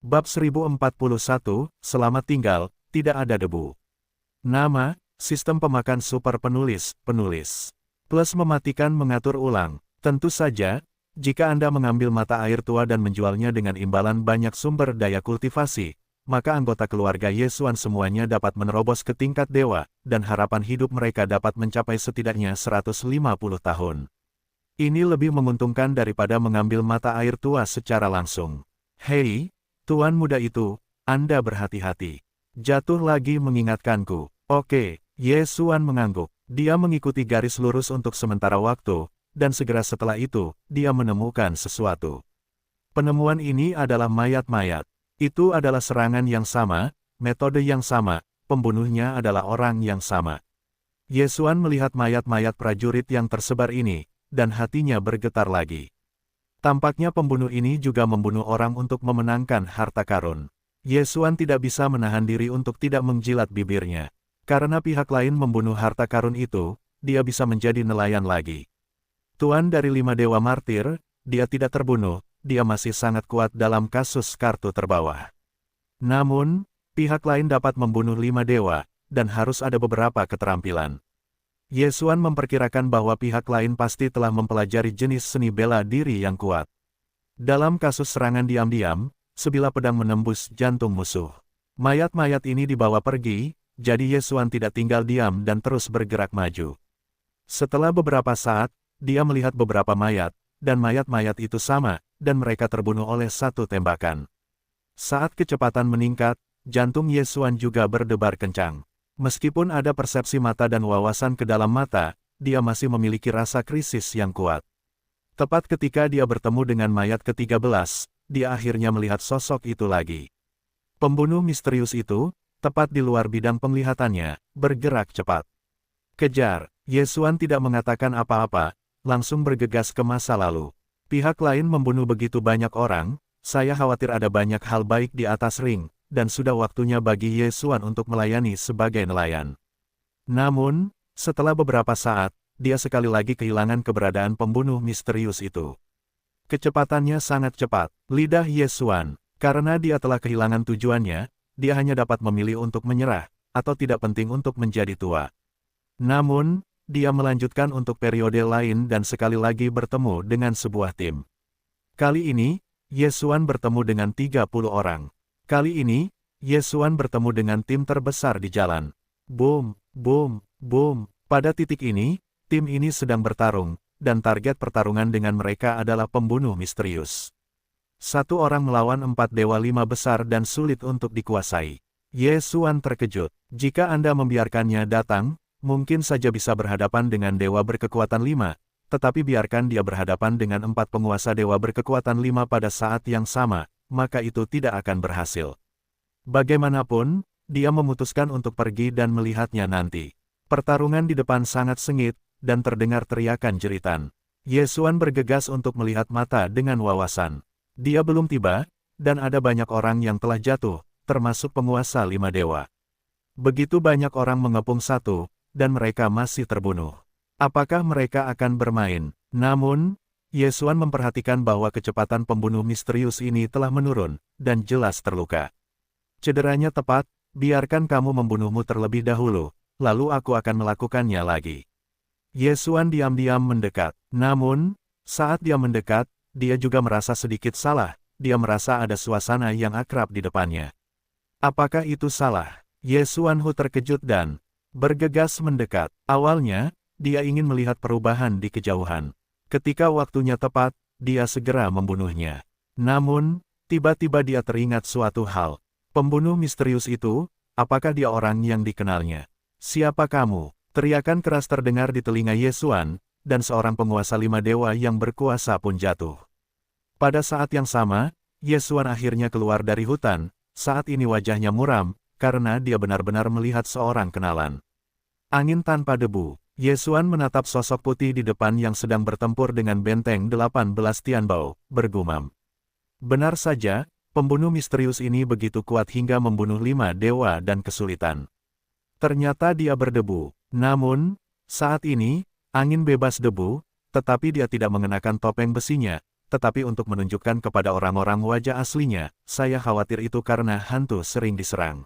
Bab 1041, Selamat tinggal, tidak ada debu. Nama, sistem pemakan super penulis. Plus mematikan mengatur ulang. Tentu saja, jika Anda mengambil mata air tua dan menjualnya dengan imbalan banyak sumber daya kultivasi, maka anggota keluarga Yesuan semuanya dapat menerobos ke tingkat dewa, dan harapan hidup mereka dapat mencapai setidaknya 150 tahun. Ini lebih menguntungkan daripada mengambil mata air tua secara langsung. Hei, Tuan muda itu, Anda berhati-hati. Jatuh lagi mengingatkanku. Oke, Yesuan mengangguk. Dia mengikuti garis lurus untuk sementara waktu, dan segera setelah itu, dia menemukan sesuatu. Penemuan ini adalah mayat-mayat. Itu adalah serangan yang sama, metode yang sama, pembunuhnya adalah orang yang sama. Yesuan melihat mayat-mayat prajurit yang tersebar ini, dan hatinya bergetar lagi. Tampaknya pembunuh ini juga membunuh orang untuk memenangkan harta karun. Yesuan tidak bisa menahan diri untuk tidak menjilat bibirnya. Karena pihak lain membunuh harta karun itu, dia bisa menjadi nelayan lagi. Tuan dari 5 dewa martir, dia tidak terbunuh, dia masih sangat kuat dalam kasus kartu terbawah. Namun, pihak lain dapat membunuh 5 dewa, dan harus ada beberapa keterampilan. Yesuan memperkirakan bahwa pihak lain pasti telah mempelajari jenis seni bela diri yang kuat. Dalam kasus serangan diam-diam, sebilah pedang menembus jantung musuh. Mayat-mayat ini dibawa pergi, jadi Yesuan tidak tinggal diam dan terus bergerak maju. Setelah beberapa saat, dia melihat beberapa mayat, dan mayat-mayat itu sama, dan mereka terbunuh oleh satu tembakan. Saat kecepatan meningkat, jantung Yesuan juga berdebar kencang. Meskipun ada persepsi mata dan wawasan ke dalam mata, dia masih memiliki rasa krisis yang kuat. Tepat ketika dia bertemu dengan mayat ke-13, dia akhirnya melihat sosok itu lagi. Pembunuh misterius itu, tepat di luar bidang penglihatannya, bergerak cepat. Kejar, Yesuan tidak mengatakan apa-apa, langsung bergegas ke masa lalu. Pihak lain membunuh begitu banyak orang, saya khawatir ada banyak hal baik di atas ring, dan sudah waktunya bagi Yesuan untuk melayani sebagai nelayan. Namun, setelah beberapa saat, dia sekali lagi kehilangan keberadaan pembunuh misterius itu. Kecepatannya sangat cepat, lidah Yesuan, karena dia telah kehilangan tujuannya, dia hanya dapat memilih untuk menyerah, atau tidak penting untuk menjadi tua. Namun, dia melanjutkan untuk periode lain dan sekali lagi bertemu dengan sebuah tim. Kali ini, Yesuan bertemu dengan 30 orang. Kali ini, Yesuan bertemu dengan tim terbesar di jalan. Boom, boom, boom. Pada titik ini, tim ini sedang bertarung, dan target pertarungan dengan mereka adalah pembunuh misterius. Satu orang melawan 4 dewa 5 besar dan sulit untuk dikuasai. Yesuan terkejut. Jika Anda membiarkannya datang, mungkin saja bisa berhadapan dengan dewa berkekuatan 5, tetapi biarkan dia berhadapan dengan 4 penguasa dewa berkekuatan 5 pada saat yang sama, maka itu tidak akan berhasil. Bagaimanapun, dia memutuskan untuk pergi dan melihatnya nanti. Pertarungan di depan sangat sengit, dan terdengar teriakan jeritan. Yesuan bergegas untuk melihat mata dengan wawasan. Dia belum tiba, dan ada banyak orang yang telah jatuh, termasuk penguasa 5 dewa. Begitu banyak orang mengepung satu, dan mereka masih terbunuh. Apakah mereka akan bermain? Namun, Yesuan memperhatikan bahwa kecepatan pembunuh misterius ini telah menurun, dan jelas terluka. Cederanya tepat, biarkan kamu membunuhmu terlebih dahulu, lalu aku akan melakukannya lagi. Yesuan diam-diam mendekat. Namun, saat dia mendekat, dia juga merasa sedikit salah, dia merasa ada suasana yang akrab di depannya. Apakah itu salah? Yesuan terkejut dan bergegas mendekat. Awalnya, dia ingin melihat perubahan di kejauhan. Ketika waktunya tepat, dia segera membunuhnya. Namun, tiba-tiba dia teringat suatu hal. Pembunuh misterius itu, apakah dia orang yang dikenalnya? Siapa kamu? Teriakan keras terdengar di telinga Yesuan, dan seorang penguasa 5 dewa yang berkuasa pun jatuh. Pada saat yang sama, Yesuan akhirnya keluar dari hutan, saat ini wajahnya muram, karena dia benar-benar melihat seorang kenalan. Angin tanpa debu. Yesuan menatap sosok putih di depan yang sedang bertempur dengan benteng 18 Tianbao, bergumam. Benar saja, pembunuh misterius ini begitu kuat hingga membunuh 5 dewa dan kesulitan. Ternyata dia berdebu. Namun, saat ini, angin bebas debu, tetapi dia tidak mengenakan topeng besinya, tetapi untuk menunjukkan kepada orang-orang wajah aslinya, saya khawatir itu karena hantu sering diserang.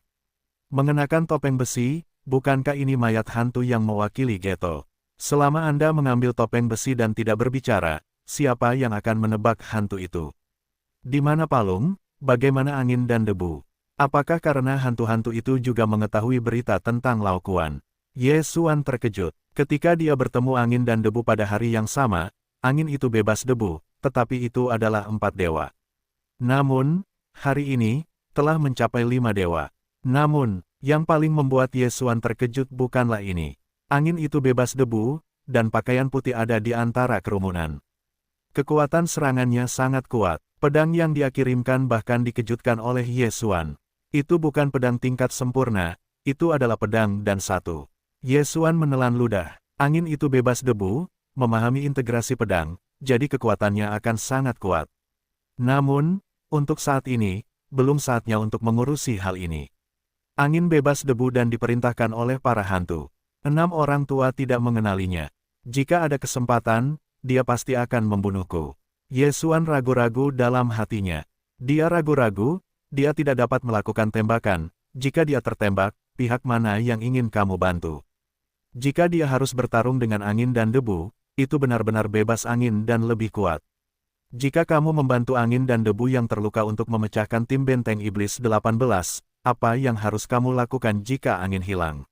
Mengenakan topeng besi, bukankah ini mayat hantu yang mewakili ghetto? Selama Anda mengambil topeng besi dan tidak berbicara, siapa yang akan menebak hantu itu? Di mana palung? Bagaimana angin dan debu? Apakah karena hantu-hantu itu juga mengetahui berita tentang Lao Kuan? Ye Xuan terkejut. Ketika dia bertemu angin dan debu pada hari yang sama, angin itu bebas debu, tetapi itu adalah 4 dewa. Namun, hari ini, telah mencapai 5 dewa. Namun, yang paling membuat Ye Xuan terkejut bukanlah ini. Angin itu bebas debu, dan pakaian putih ada di antara kerumunan. Kekuatan serangannya sangat kuat. Pedang yang dia kirimkan bahkan dikejutkan oleh Ye Xuan. Itu bukan pedang tingkat sempurna, itu adalah pedang dan satu. Ye Xuan menelan ludah. Angin itu bebas debu, memahami integrasi pedang, jadi kekuatannya akan sangat kuat. Namun, untuk saat ini, belum saatnya untuk mengurusi hal ini. Angin bebas debu dan diperintahkan oleh para hantu. 6 orang tua tidak mengenalinya. Jika ada kesempatan, dia pasti akan membunuhku. Ye Xuan ragu-ragu dalam hatinya. Dia ragu-ragu, dia tidak dapat melakukan tembakan. Jika dia tertembak, pihak mana yang ingin kamu bantu? Jika dia harus bertarung dengan angin dan debu, itu benar-benar bebas angin dan lebih kuat. Jika kamu membantu angin dan debu yang terluka untuk memecahkan tim benteng iblis 18, apa yang harus kamu lakukan jika angin hilang?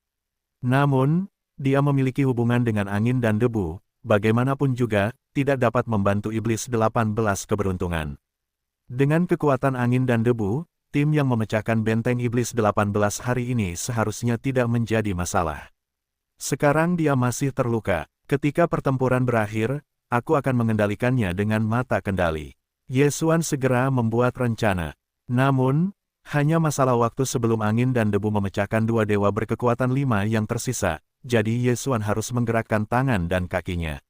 Namun, dia memiliki hubungan dengan angin dan debu, bagaimanapun juga, tidak dapat membantu iblis 18 keberuntungan. Dengan kekuatan angin dan debu, tim yang memecahkan benteng iblis 18 hari ini seharusnya tidak menjadi masalah. Sekarang dia masih terluka. Ketika pertempuran berakhir, aku akan mengendalikannya dengan mata kendali. Ye Xuan segera membuat rencana. Namun, hanya masalah waktu sebelum angin dan debu memecahkan 2 dewa berkekuatan 5 yang tersisa, jadi Ye Xuan harus menggerakkan tangan dan kakinya.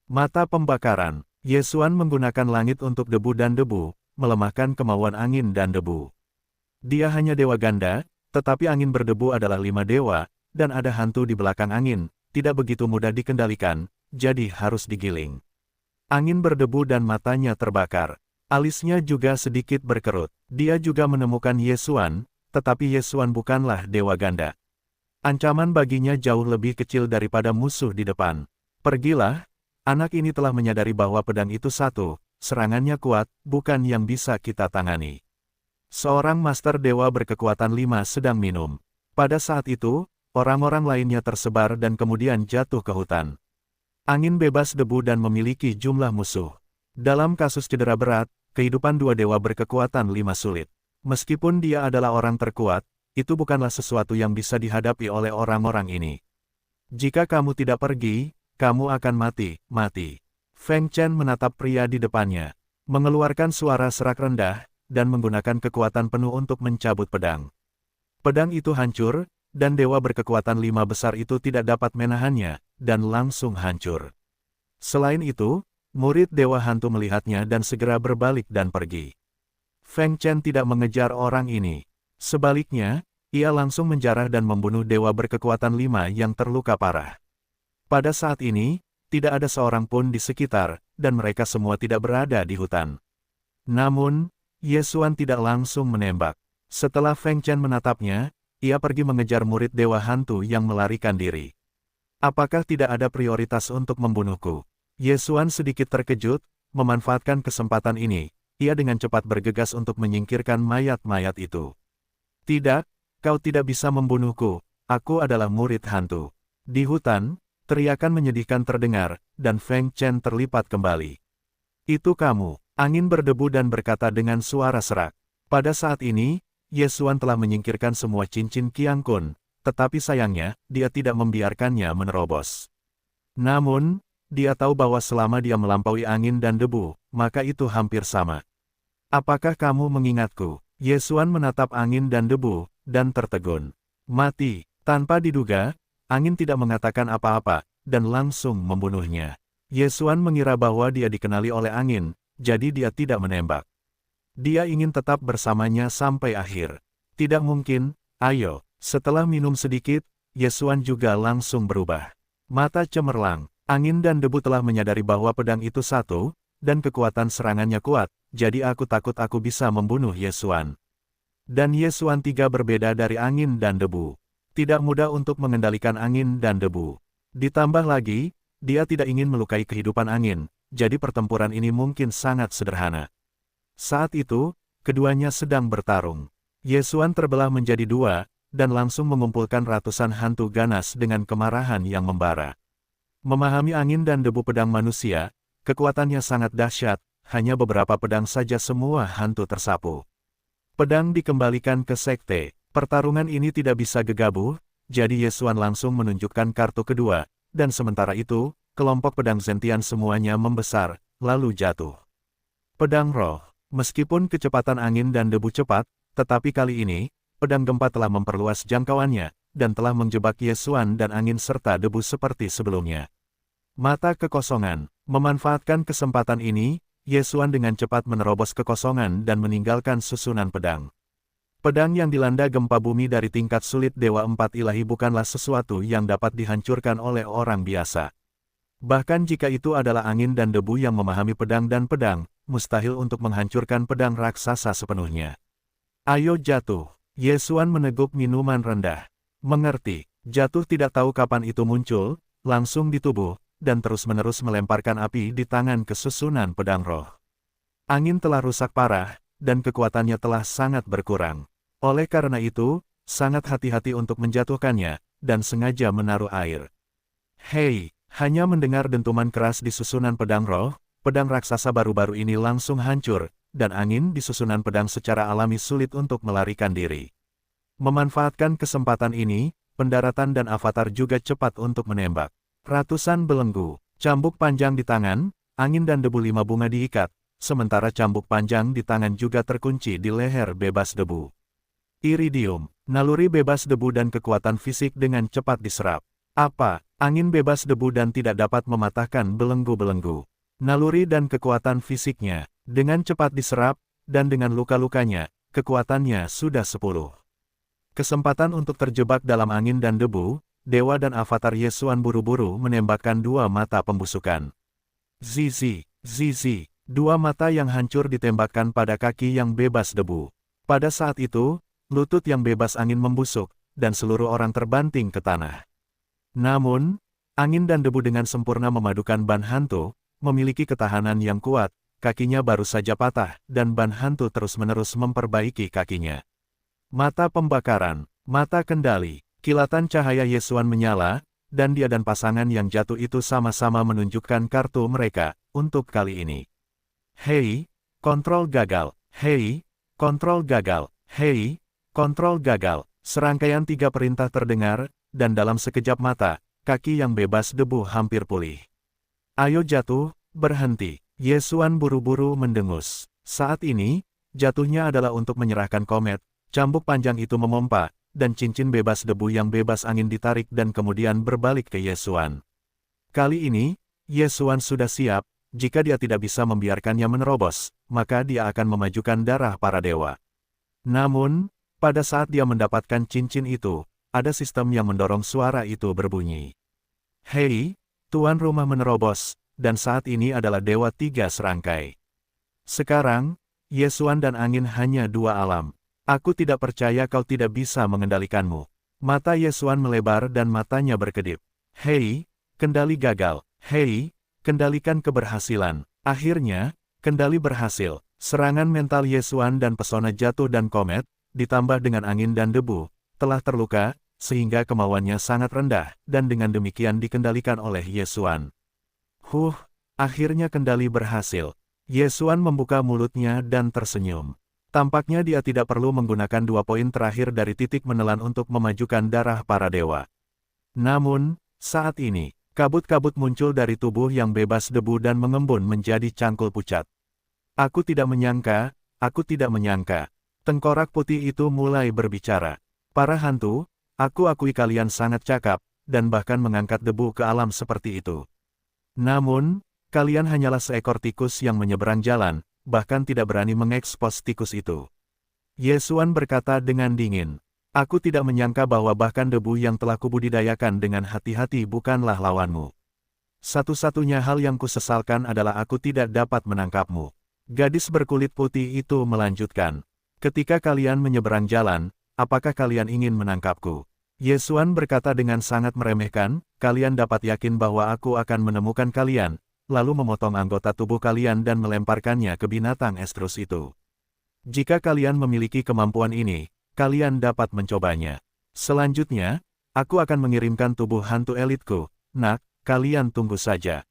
Mata pembakaran. Ye Xuan menggunakan langit untuk debu dan debu, melemahkan kemauan angin dan debu. Dia hanya dewa ganda, tetapi angin berdebu adalah 5 dewa, dan ada hantu di belakang angin, tidak begitu mudah dikendalikan, jadi harus digiling. Angin berdebu dan matanya terbakar. Alisnya juga sedikit berkerut. Dia juga menemukan Ye Xuan, tetapi Ye Xuan bukanlah dewa ganda. Ancaman baginya jauh lebih kecil daripada musuh di depan. Pergilah, anak ini telah menyadari bahwa pedang itu satu, serangannya kuat, bukan yang bisa kita tangani. Seorang master dewa berkekuatan 5 sedang minum. Pada saat itu, orang-orang lainnya tersebar dan kemudian jatuh ke hutan. Angin bebas debu dan memiliki jumlah musuh. Dalam kasus cedera berat, kehidupan 2 dewa berkekuatan 5 sulit. Meskipun dia adalah orang terkuat, itu bukanlah sesuatu yang bisa dihadapi oleh orang-orang ini. Jika kamu tidak pergi, kamu akan mati. Feng Chen menatap pria di depannya, mengeluarkan suara serak rendah, dan menggunakan kekuatan penuh untuk mencabut pedang. Pedang itu hancur, dan dewa berkekuatan 5 besar itu tidak dapat menahannya, dan langsung hancur. Selain itu, murid dewa hantu melihatnya dan segera berbalik dan pergi. Feng Chen tidak mengejar orang ini. Sebaliknya, ia langsung menjarah dan membunuh dewa berkekuatan 5 yang terluka parah. Pada saat ini, tidak ada seorang pun di sekitar, dan mereka semua tidak berada di hutan. Namun, Ye Xuan tidak langsung menembak. Setelah Feng Chen menatapnya, ia pergi mengejar murid dewa hantu yang melarikan diri. Apakah tidak ada prioritas untuk membunuhku? Ye Xuan sedikit terkejut, memanfaatkan kesempatan ini, ia dengan cepat bergegas untuk menyingkirkan mayat-mayat itu. Tidak, kau tidak bisa membunuhku, aku adalah murid hantu. Di hutan, teriakan menyedihkan terdengar, dan Feng Chen terlipat kembali. Itu kamu, angin berdebu dan berkata dengan suara serak. Pada saat ini, Ye Xuan telah menyingkirkan semua cincin Qiang Kun, tetapi sayangnya, dia tidak membiarkannya menerobos. Namun, dia tahu bahwa selama dia melampaui angin dan debu, maka itu hampir sama. Apakah kamu mengingatku? Ye Xuan menatap angin dan debu, dan tertegun. Mati. Tanpa diduga, angin tidak mengatakan apa-apa, dan langsung membunuhnya. Ye Xuan mengira bahwa dia dikenali oleh angin, jadi dia tidak menembak. Dia ingin tetap bersamanya sampai akhir. Tidak mungkin, ayo. Setelah minum sedikit, Ye Xuan juga langsung berubah. Mata cemerlang, angin dan debu telah menyadari bahwa pedang itu satu, dan kekuatan serangannya kuat, jadi aku takut aku bisa membunuh Ye Xuan. Dan Ye Xuan III berbeda dari angin dan debu. Tidak mudah untuk mengendalikan angin dan debu. Ditambah lagi, dia tidak ingin melukai kehidupan angin, jadi pertempuran ini mungkin sangat sederhana. Saat itu, keduanya sedang bertarung. Ye Xuan terbelah menjadi dua, dan langsung mengumpulkan ratusan hantu ganas dengan kemarahan yang membara. Memahami angin dan debu pedang manusia, kekuatannya sangat dahsyat, hanya beberapa pedang saja semua hantu tersapu. Pedang dikembalikan ke sekte, pertarungan ini tidak bisa gegabah, jadi Ye Xuan langsung menunjukkan kartu kedua, dan sementara itu, kelompok pedang Zentian semuanya membesar, lalu jatuh. Pedang roh, meskipun kecepatan angin dan debu cepat, tetapi kali ini, pedang gempa telah memperluas jangkauannya, dan telah menjebak Ye Xuan dan angin serta debu seperti sebelumnya. Mata kekosongan, memanfaatkan kesempatan ini, Ye Xuan dengan cepat menerobos kekosongan dan meninggalkan susunan pedang. Pedang yang dilanda gempa bumi dari tingkat sulit Dewa Empat Ilahi bukanlah sesuatu yang dapat dihancurkan oleh orang biasa. Bahkan jika itu adalah angin dan debu yang memahami pedang dan pedang, mustahil untuk menghancurkan pedang raksasa sepenuhnya. Ayo jatuh. Ye Xuan meneguk minuman rendah. Mengerti, jatuh tidak tahu kapan itu muncul, langsung di tubuh, dan terus-menerus melemparkan api di tangan ke susunan pedang roh. Angin telah rusak parah, dan kekuatannya telah sangat berkurang. Oleh karena itu, sangat hati-hati untuk menjatuhkannya, dan sengaja menaruh air. Hei, hanya mendengar dentuman keras di susunan pedang roh, pedang raksasa baru-baru ini langsung hancur, dan angin di susunan pedang secara alami sulit untuk melarikan diri. Memanfaatkan kesempatan ini, pendaratan dan avatar juga cepat untuk menembak. Ratusan belenggu, cambuk panjang di tangan, angin dan debu 5 bunga diikat, sementara cambuk panjang di tangan juga terkunci di leher bebas debu. Iridium, naluri bebas debu dan kekuatan fisik dengan cepat diserap. Apa, angin bebas debu dan tidak dapat mematahkan belenggu-belenggu. Naluri dan kekuatan fisiknya, dengan cepat diserap, dan dengan luka-lukanya, kekuatannya sudah 10. Kesempatan untuk terjebak dalam angin dan debu, Dewa dan Avatar Ye Xuan buru-buru menembakkan dua mata pembusukan. Zizi, zizi, dua mata yang hancur ditembakkan pada kaki yang bebas debu. Pada saat itu, lutut yang bebas angin membusuk, dan seluruh orang terbanting ke tanah. Namun, angin dan debu dengan sempurna memadukan ban hantu, memiliki ketahanan yang kuat, kakinya baru saja patah, dan ban hantu terus-menerus memperbaiki kakinya. Mata pembakaran, mata kendali, kilatan cahaya Ye Xuan menyala, dan dia dan pasangan yang jatuh itu sama-sama menunjukkan kartu mereka, untuk kali ini. Hei, kontrol gagal, hei, kontrol gagal, hei, kontrol gagal. Serangkaian 3 perintah terdengar, dan dalam sekejap mata, kaki yang bebas debu hampir pulih. Ayo jatuh, berhenti. Ye Xuan buru-buru mendengus. Saat ini, jatuhnya adalah untuk menyerahkan komet, cambuk panjang itu memompa, dan cincin bebas debu yang bebas angin ditarik dan kemudian berbalik ke Ye Xuan. Kali ini, Ye Xuan sudah siap, jika dia tidak bisa membiarkannya menerobos, maka dia akan memajukan darah para dewa. Namun, pada saat dia mendapatkan cincin itu, ada sistem yang mendorong suara itu berbunyi. Hei, tuan rumah menerobos, dan saat ini adalah Dewa 3 serangkai. Sekarang, Ye Xuan dan angin hanya 2 alam. Aku tidak percaya kau tidak bisa mengendalikanmu. Mata Ye Xuan melebar dan matanya berkedip. Hei, kendali gagal. Hei, kendalikan keberhasilan. Akhirnya, kendali berhasil. Serangan mental Ye Xuan dan pesona jatuh dan komet, ditambah dengan angin dan debu, telah terluka, sehingga kemauannya sangat rendah, dan dengan demikian dikendalikan oleh Ye Xuan. Akhirnya kendali berhasil. Ye Xuan membuka mulutnya dan tersenyum. Tampaknya dia tidak perlu menggunakan 2 poin terakhir dari titik menelan untuk memajukan darah para dewa. Namun, saat ini, kabut-kabut muncul dari tubuh yang bebas debu dan mengembun menjadi cangkul pucat. Aku tidak menyangka. Tengkorak putih itu mulai berbicara. Para hantu, aku akui kalian sangat cakap, dan bahkan mengangkat debu ke alam seperti itu. Namun, kalian hanyalah seekor tikus yang menyeberang jalan, bahkan tidak berani mengekspos tikus itu. Ye Xuan berkata dengan dingin. Aku tidak menyangka bahwa bahkan debu yang telah kubudidayakan dengan hati-hati bukanlah lawanmu. Satu-satunya hal yang kusesalkan adalah aku tidak dapat menangkapmu. Gadis berkulit putih itu melanjutkan. Ketika kalian menyeberang jalan, apakah kalian ingin menangkapku? Yesuan berkata dengan sangat meremehkan, kalian dapat yakin bahwa aku akan menemukan kalian, lalu memotong anggota tubuh kalian dan melemparkannya ke binatang Estrus itu. Jika kalian memiliki kemampuan ini, kalian dapat mencobanya. Selanjutnya, aku akan mengirimkan tubuh hantu elitku. Nak, kalian tunggu saja.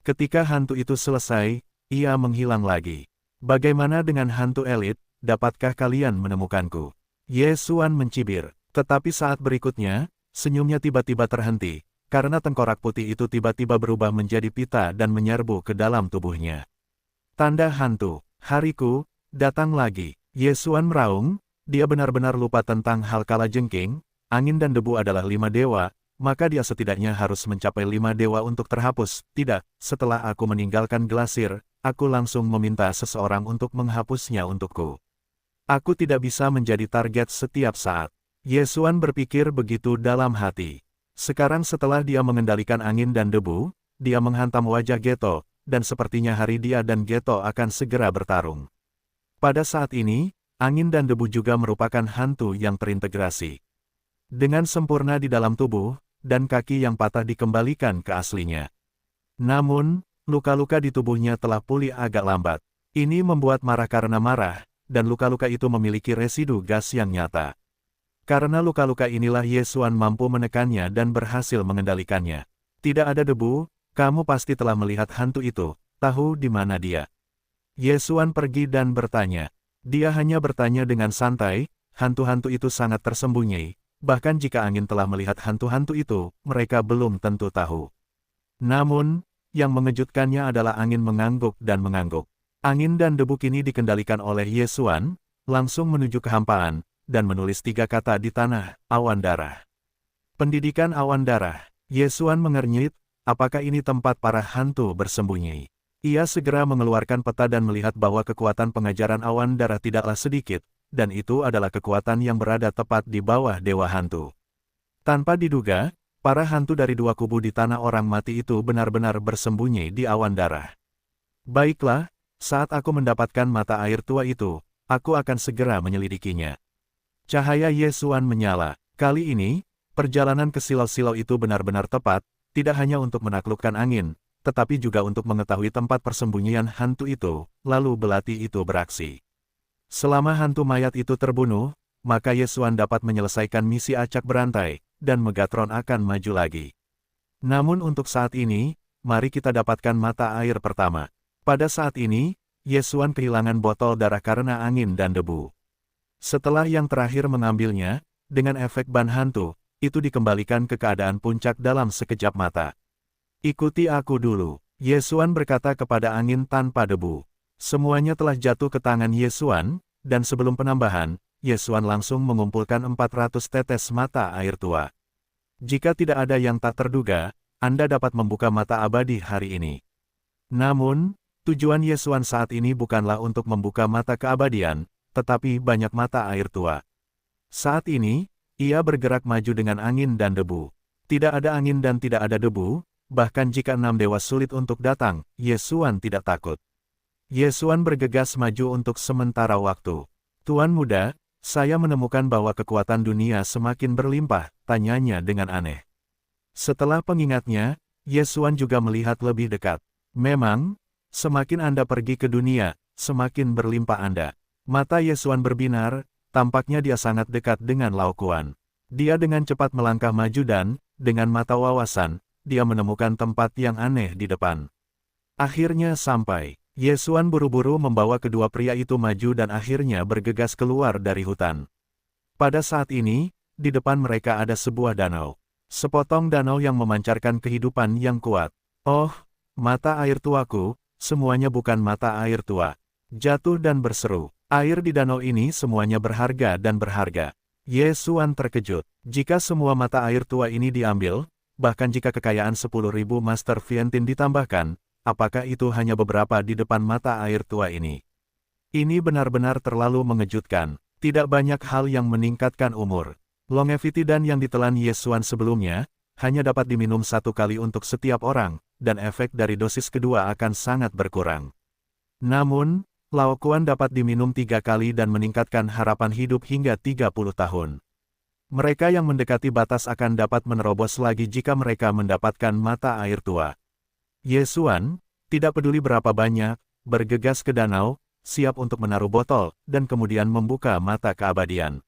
Ketika hantu itu selesai, ia menghilang lagi. Bagaimana dengan hantu elit, dapatkah kalian menemukanku? Yesuan mencibir, tetapi saat berikutnya, senyumnya tiba-tiba terhenti, karena tengkorak putih itu tiba-tiba berubah menjadi pita dan menyerbu ke dalam tubuhnya. Tanda hantu, hariku, datang lagi. Yesuan meraung, dia benar-benar lupa tentang hal kalajengking, angin dan debu adalah 5 dewa, maka dia setidaknya harus mencapai 5 dewa untuk terhapus. Tidak, setelah aku meninggalkan Glasir, aku langsung meminta seseorang untuk menghapusnya untukku. Aku tidak bisa menjadi target setiap saat. Yesuan berpikir begitu dalam hati. Sekarang setelah dia mengendalikan angin dan debu, dia menghantam wajah Geto, dan sepertinya hari dia dan Geto akan segera bertarung. Pada saat ini, angin dan debu juga merupakan hantu yang terintegrasi dengan sempurna di dalam tubuh, dan kaki yang patah dikembalikan ke aslinya. Namun, luka-luka di tubuhnya telah pulih agak lambat. Ini membuat marah karena marah, dan luka-luka itu memiliki residu gas yang nyata. Karena luka-luka inilah Yesuan mampu menekannya dan berhasil mengendalikannya. Tidak ada debu, kamu pasti telah melihat hantu itu, tahu di mana dia? Yesuan pergi dan bertanya. Dia hanya bertanya dengan santai, hantu-hantu itu sangat tersembunyi, bahkan jika angin telah melihat hantu-hantu itu, mereka belum tentu tahu. Namun, yang mengejutkannya adalah angin mengangguk dan mengangguk. Angin dan debu kini dikendalikan oleh Yesuan, langsung menuju kehampaan, dan menulis 3 kata di tanah, awan darah. Pendidikan awan darah. Yesuan mengernyit, apakah ini tempat para hantu bersembunyi? Ia segera mengeluarkan peta dan melihat bahwa kekuatan pengajaran awan darah tidaklah sedikit, dan itu adalah kekuatan yang berada tepat di bawah Dewa Hantu. Tanpa diduga, para hantu dari 2 kubu di tanah orang mati itu benar-benar bersembunyi di awan darah. Baiklah, saat aku mendapatkan mata air tua itu, aku akan segera menyelidikinya. Cahaya Yesuan menyala. Kali ini, perjalanan ke silau-silau itu benar-benar tepat, tidak hanya untuk menaklukkan angin, tetapi juga untuk mengetahui tempat persembunyian hantu itu, lalu belati itu beraksi. Selama hantu mayat itu terbunuh, maka Yesuan dapat menyelesaikan misi acak berantai, dan Megatron akan maju lagi. Namun untuk saat ini, mari kita dapatkan mata air pertama. Pada saat ini, Yesuan kehilangan botol darah karena angin dan debu. Setelah yang terakhir mengambilnya, dengan efek ban hantu, itu dikembalikan ke keadaan puncak dalam sekejap mata. Ikuti aku dulu, Yesuan berkata kepada angin tanpa debu. Semuanya telah jatuh ke tangan Yesuan, dan sebelum penambahan, Yesuan langsung mengumpulkan 400 tetes mata air tua. Jika tidak ada yang tak terduga, Anda dapat membuka mata abadi hari ini. Namun, tujuan Yesuan saat ini bukanlah untuk membuka mata keabadian, tetapi banyak mata air tua. Saat ini, ia bergerak maju dengan angin dan debu. Tidak ada angin dan tidak ada debu, bahkan jika 6 dewa sulit untuk datang, Yesuan tidak takut. Yesuan bergegas maju untuk sementara waktu. Tuan muda, saya menemukan bahwa kekuatan dunia semakin berlimpah, tanyanya dengan aneh. Setelah pengingatnya, Yesuan juga melihat lebih dekat. Memang, semakin Anda pergi ke dunia, semakin berlimpah Anda. Mata Yesuan berbinar, tampaknya dia sangat dekat dengan Lao Kuan. Dia dengan cepat melangkah maju dan, dengan mata wawasan, dia menemukan tempat yang aneh di depan. Akhirnya sampai. Yesuan buru-buru membawa kedua pria itu maju dan akhirnya bergegas keluar dari hutan. Pada saat ini, di depan mereka ada sebuah danau. Sepotong danau yang memancarkan kehidupan yang kuat. Oh, mata air tuaku, semuanya bukan mata air tua. Jatuh dan berseru. Air di danau ini semuanya berharga dan berharga. Yesuan terkejut. Jika semua mata air tua ini diambil, bahkan jika kekayaan 10.000 Master Vientin ditambahkan, apakah itu hanya beberapa di depan mata air tua ini? Ini benar-benar terlalu mengejutkan. Tidak banyak hal yang meningkatkan umur. Longevity dan yang ditelan Yesuan sebelumnya, hanya dapat diminum 1 kali untuk setiap orang, dan efek dari dosis kedua akan sangat berkurang. Namun, Laokuan dapat diminum 3 kali dan meningkatkan harapan hidup hingga 30 tahun. Mereka yang mendekati batas akan dapat menerobos lagi jika mereka mendapatkan mata air tua. Ye Xuan, tidak peduli berapa banyak, bergegas ke danau, siap untuk menaruh botol, dan kemudian membuka mata keabadian.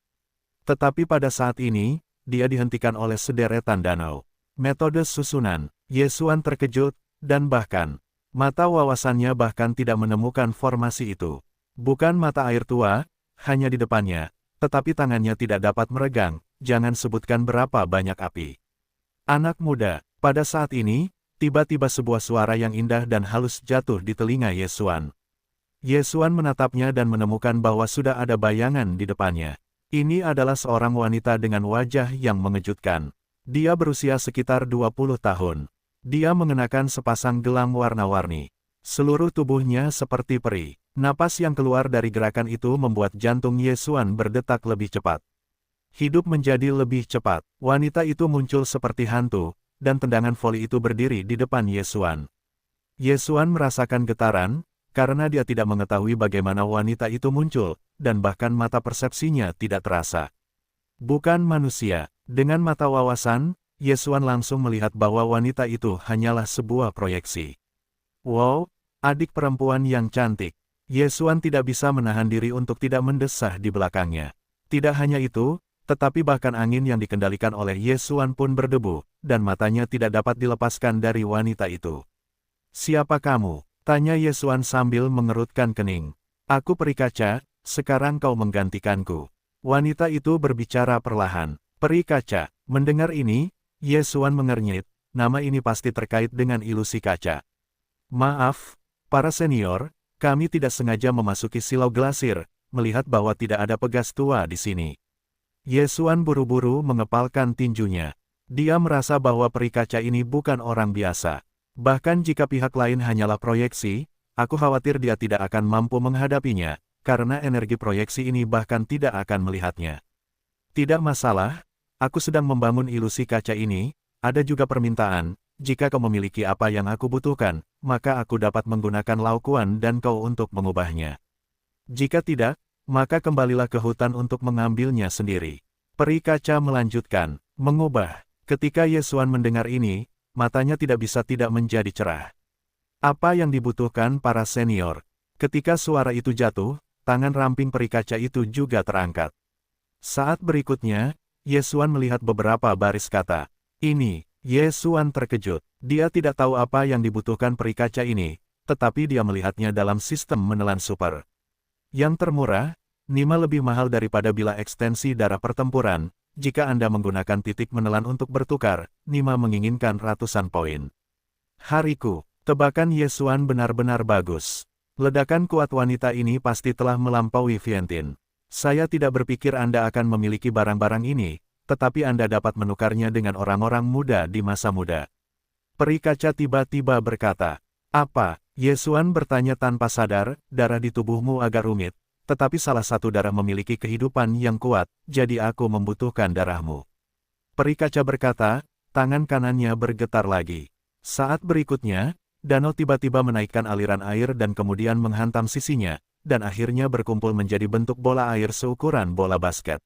Tetapi pada saat ini, dia dihentikan oleh sederetan danau. Metode susunan, Ye Xuan terkejut, dan bahkan, mata wawasannya bahkan tidak menemukan formasi itu. Bukan mata air tua, hanya di depannya, tetapi tangannya tidak dapat meregang, jangan sebutkan berapa banyak api. Anak muda, pada saat ini, tiba-tiba sebuah suara yang indah dan halus jatuh di telinga Ye Xuan. Ye Xuan menatapnya dan menemukan bahwa sudah ada bayangan di depannya. Ini adalah seorang wanita dengan wajah yang mengejutkan. Dia berusia sekitar 20 tahun. Dia mengenakan sepasang gelang warna-warni. Seluruh tubuhnya seperti peri. Napas yang keluar dari gerakan itu membuat jantung Ye Xuan berdetak lebih cepat. Hidup menjadi lebih cepat. Wanita itu muncul seperti hantu, dan tendangan voli itu berdiri di depan Ye Xuan. Ye Xuan merasakan getaran, karena dia tidak mengetahui bagaimana wanita itu muncul, dan bahkan mata persepsinya tidak terasa. Bukan manusia. Dengan mata wawasan, Ye Xuan langsung melihat bahwa wanita itu hanyalah sebuah proyeksi. Wow, adik perempuan yang cantik. Ye Xuan tidak bisa menahan diri untuk tidak mendesah di belakangnya. Tidak hanya itu, tetapi bahkan angin yang dikendalikan oleh Ye Xuan pun berdebu, dan matanya tidak dapat dilepaskan dari wanita itu. Siapa kamu? Tanya Ye Xuan sambil mengerutkan kening. Aku peri kaca, sekarang kau menggantikanku. Wanita itu berbicara perlahan. Peri kaca. Mendengar ini, Ye Xuan mengernyit, nama ini pasti terkait dengan ilusi kaca. Maaf, para senior, kami tidak sengaja memasuki silau glasir, melihat bahwa tidak ada pegas tua di sini. Ye Xuan buru-buru mengepalkan tinjunya. Dia merasa bahwa peri kaca ini bukan orang biasa. Bahkan jika pihak lain hanyalah proyeksi, aku khawatir dia tidak akan mampu menghadapinya, karena energi proyeksi ini bahkan tidak akan melihatnya. Tidak masalah. Aku sedang membangun ilusi kaca ini, ada juga permintaan, jika kau memiliki apa yang aku butuhkan, maka aku dapat menggunakan Laokuan dan kau untuk mengubahnya. Jika tidak, maka kembalilah ke hutan untuk mengambilnya sendiri. Peri kaca melanjutkan, mengubah. Ketika Ye Xuan mendengar ini, matanya tidak bisa tidak menjadi cerah. Apa yang dibutuhkan para senior? Ketika suara itu jatuh, tangan ramping peri kaca itu juga terangkat. Saat berikutnya, Ye Xuan melihat beberapa baris kata. Ini, Ye Xuan terkejut. Dia tidak tahu apa yang dibutuhkan peri kaca ini, tetapi dia melihatnya dalam sistem menelan super. Yang termurah, Nima lebih mahal daripada bila ekstensi darah pertempuran. Jika Anda menggunakan titik menelan untuk bertukar, Nima menginginkan ratusan poin. Hariku, tebakan Ye Xuan benar-benar bagus. Ledakan kuat wanita ini pasti telah melampaui Vientiane. Saya tidak berpikir Anda akan memiliki barang-barang ini, tetapi Anda dapat menukarnya dengan orang-orang muda di masa muda. Peri kaca tiba-tiba berkata, apa? Ye Xuan bertanya tanpa sadar, darah di tubuhmu agak rumit, tetapi salah satu darah memiliki kehidupan yang kuat, jadi aku membutuhkan darahmu. Peri kaca berkata, tangan kanannya bergetar lagi. Saat berikutnya, danau tiba-tiba menaikkan aliran air dan kemudian menghantam sisinya, dan akhirnya berkumpul menjadi bentuk bola air seukuran bola basket.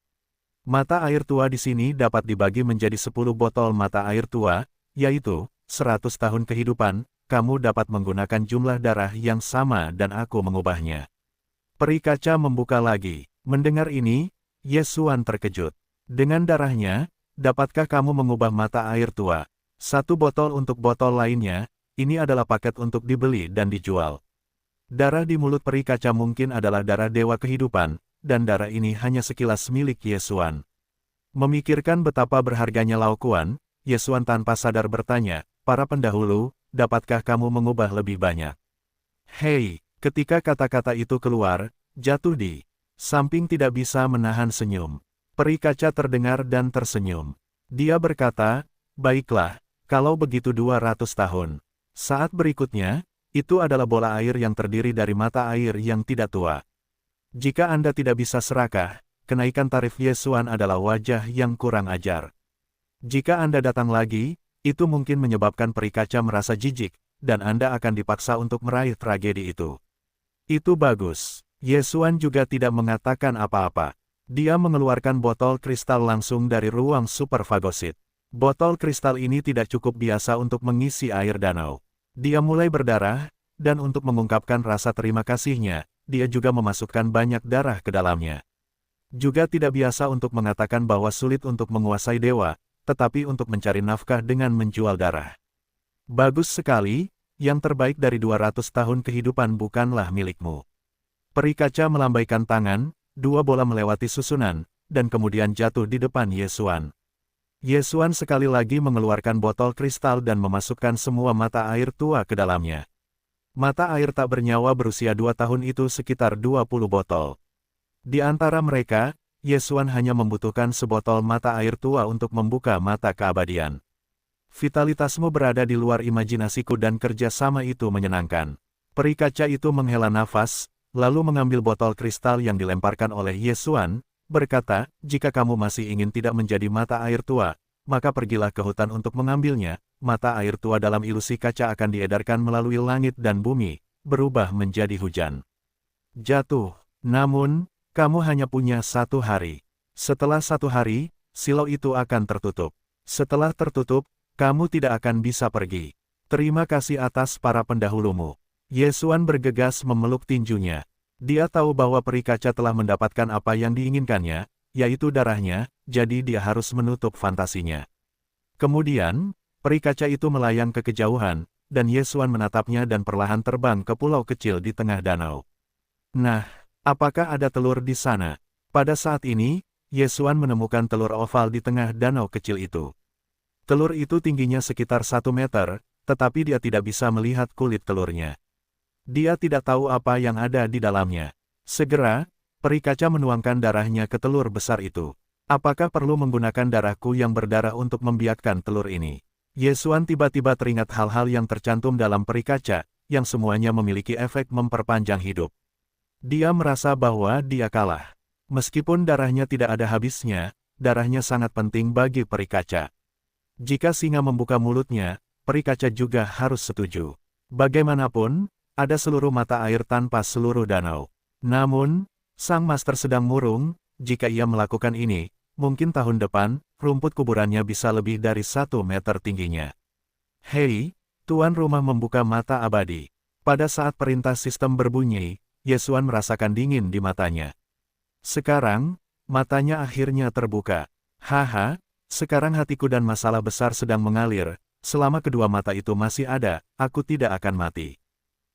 Mata air tua di sini dapat dibagi menjadi 10 botol mata air tua, yaitu 100 tahun kehidupan. Kamu dapat menggunakan jumlah darah yang sama dan aku mengubahnya. Peri kaca membuka lagi. Mendengar ini, Ye Xuan terkejut. Dengan darahnya, dapatkah kamu mengubah mata air tua? 1 botol untuk botol lainnya, ini adalah paket untuk dibeli dan dijual. Darah di mulut peri kaca mungkin adalah darah dewa kehidupan, dan darah ini hanya sekilas milik Ye Xuan. Memikirkan betapa berharganya Laokuan, Ye Xuan tanpa sadar bertanya, para pendahulu, dapatkah kamu mengubah lebih banyak? Hei, ketika kata-kata itu keluar, jatuh di samping tidak bisa menahan senyum. Peri kaca terdengar dan tersenyum. Dia berkata, baiklah, kalau begitu 200 tahun. Saat berikutnya, itu adalah bola air yang terdiri dari mata air yang tidak tua. Jika Anda tidak bisa serakah, kenaikan tarif Ye Xuan adalah wajah yang kurang ajar. Jika Anda datang lagi, Itu mungkin menyebabkan peri kaca merasa jijik, dan Anda akan dipaksa untuk meraih tragedi itu. Itu bagus. Ye Xuan juga tidak mengatakan apa-apa. Dia mengeluarkan botol kristal langsung dari ruang superfagosit. Botol kristal ini tidak cukup biasa untuk mengisi air danau. Dia mulai berdarah, dan untuk mengungkapkan rasa terima kasihnya, dia juga memasukkan banyak darah ke dalamnya. Juga tidak biasa untuk mengatakan bahwa sulit untuk menguasai dewa, tetapi untuk mencari nafkah dengan menjual darah. Bagus sekali, yang terbaik dari 200 tahun kehidupan bukanlah milikmu. Peri kaca melambaikan tangan, 2 bola melewati susunan, dan kemudian jatuh di depan Ye Xuan. Ye Xuan sekali lagi mengeluarkan botol kristal dan memasukkan semua mata air tua ke dalamnya. Mata air tak bernyawa berusia 2 tahun itu sekitar 20 botol. Di antara mereka, Ye Xuan hanya membutuhkan sebotol mata air tua untuk membuka mata keabadian. Vitalitasmu berada di luar imajinasiku dan kerjasama itu menyenangkan. Peri kaca itu menghela nafas, lalu mengambil botol kristal yang dilemparkan oleh Ye Xuan, berkata, jika kamu masih ingin tidak menjadi mata air tua, maka pergilah ke hutan untuk mengambilnya. Mata air tua dalam ilusi kaca akan diedarkan melalui langit dan bumi, berubah menjadi hujan. Jatuh. Namun, kamu hanya punya 1 hari. Setelah 1 hari, silau itu akan tertutup. Setelah tertutup, kamu tidak akan bisa pergi. Terima kasih atas para pendahulumu. Ye Xuan bergegas memeluk tinjunya. Dia tahu bahwa peri kaca telah mendapatkan apa yang diinginkannya, yaitu darahnya, jadi dia harus menutup fantasinya. Kemudian, peri kaca itu melayang ke kejauhan, dan Ye Xuan menatapnya dan perlahan terbang ke pulau kecil di tengah danau. Nah, apakah ada telur di sana? Pada saat ini, Ye Xuan menemukan telur oval di tengah danau kecil itu. Telur itu tingginya sekitar 1 meter, tetapi dia tidak bisa melihat kulit telurnya. Dia tidak tahu apa yang ada di dalamnya. Segera, peri kaca menuangkan darahnya ke telur besar itu. Apakah perlu menggunakan darahku yang berdarah untuk membiakkan telur ini? Ye Xuan tiba-tiba teringat hal-hal yang tercantum dalam peri kaca, yang semuanya memiliki efek memperpanjang hidup. Dia merasa bahwa dia kalah. Meskipun darahnya tidak ada habisnya, darahnya sangat penting bagi peri kaca. Jika singa membuka mulutnya, peri kaca juga harus setuju. Bagaimanapun, ada seluruh mata air tanpa seluruh danau. Namun, sang master sedang murung, jika ia melakukan ini, mungkin tahun depan, rumput kuburannya bisa lebih dari 1 meter tingginya. Hei, tuan rumah membuka mata abadi. Pada saat perintah sistem berbunyi, Ye Xuan merasakan dingin di matanya. Sekarang, matanya akhirnya terbuka. Haha, sekarang hatiku dan masalah besar sedang mengalir, selama kedua mata itu masih ada, aku tidak akan mati.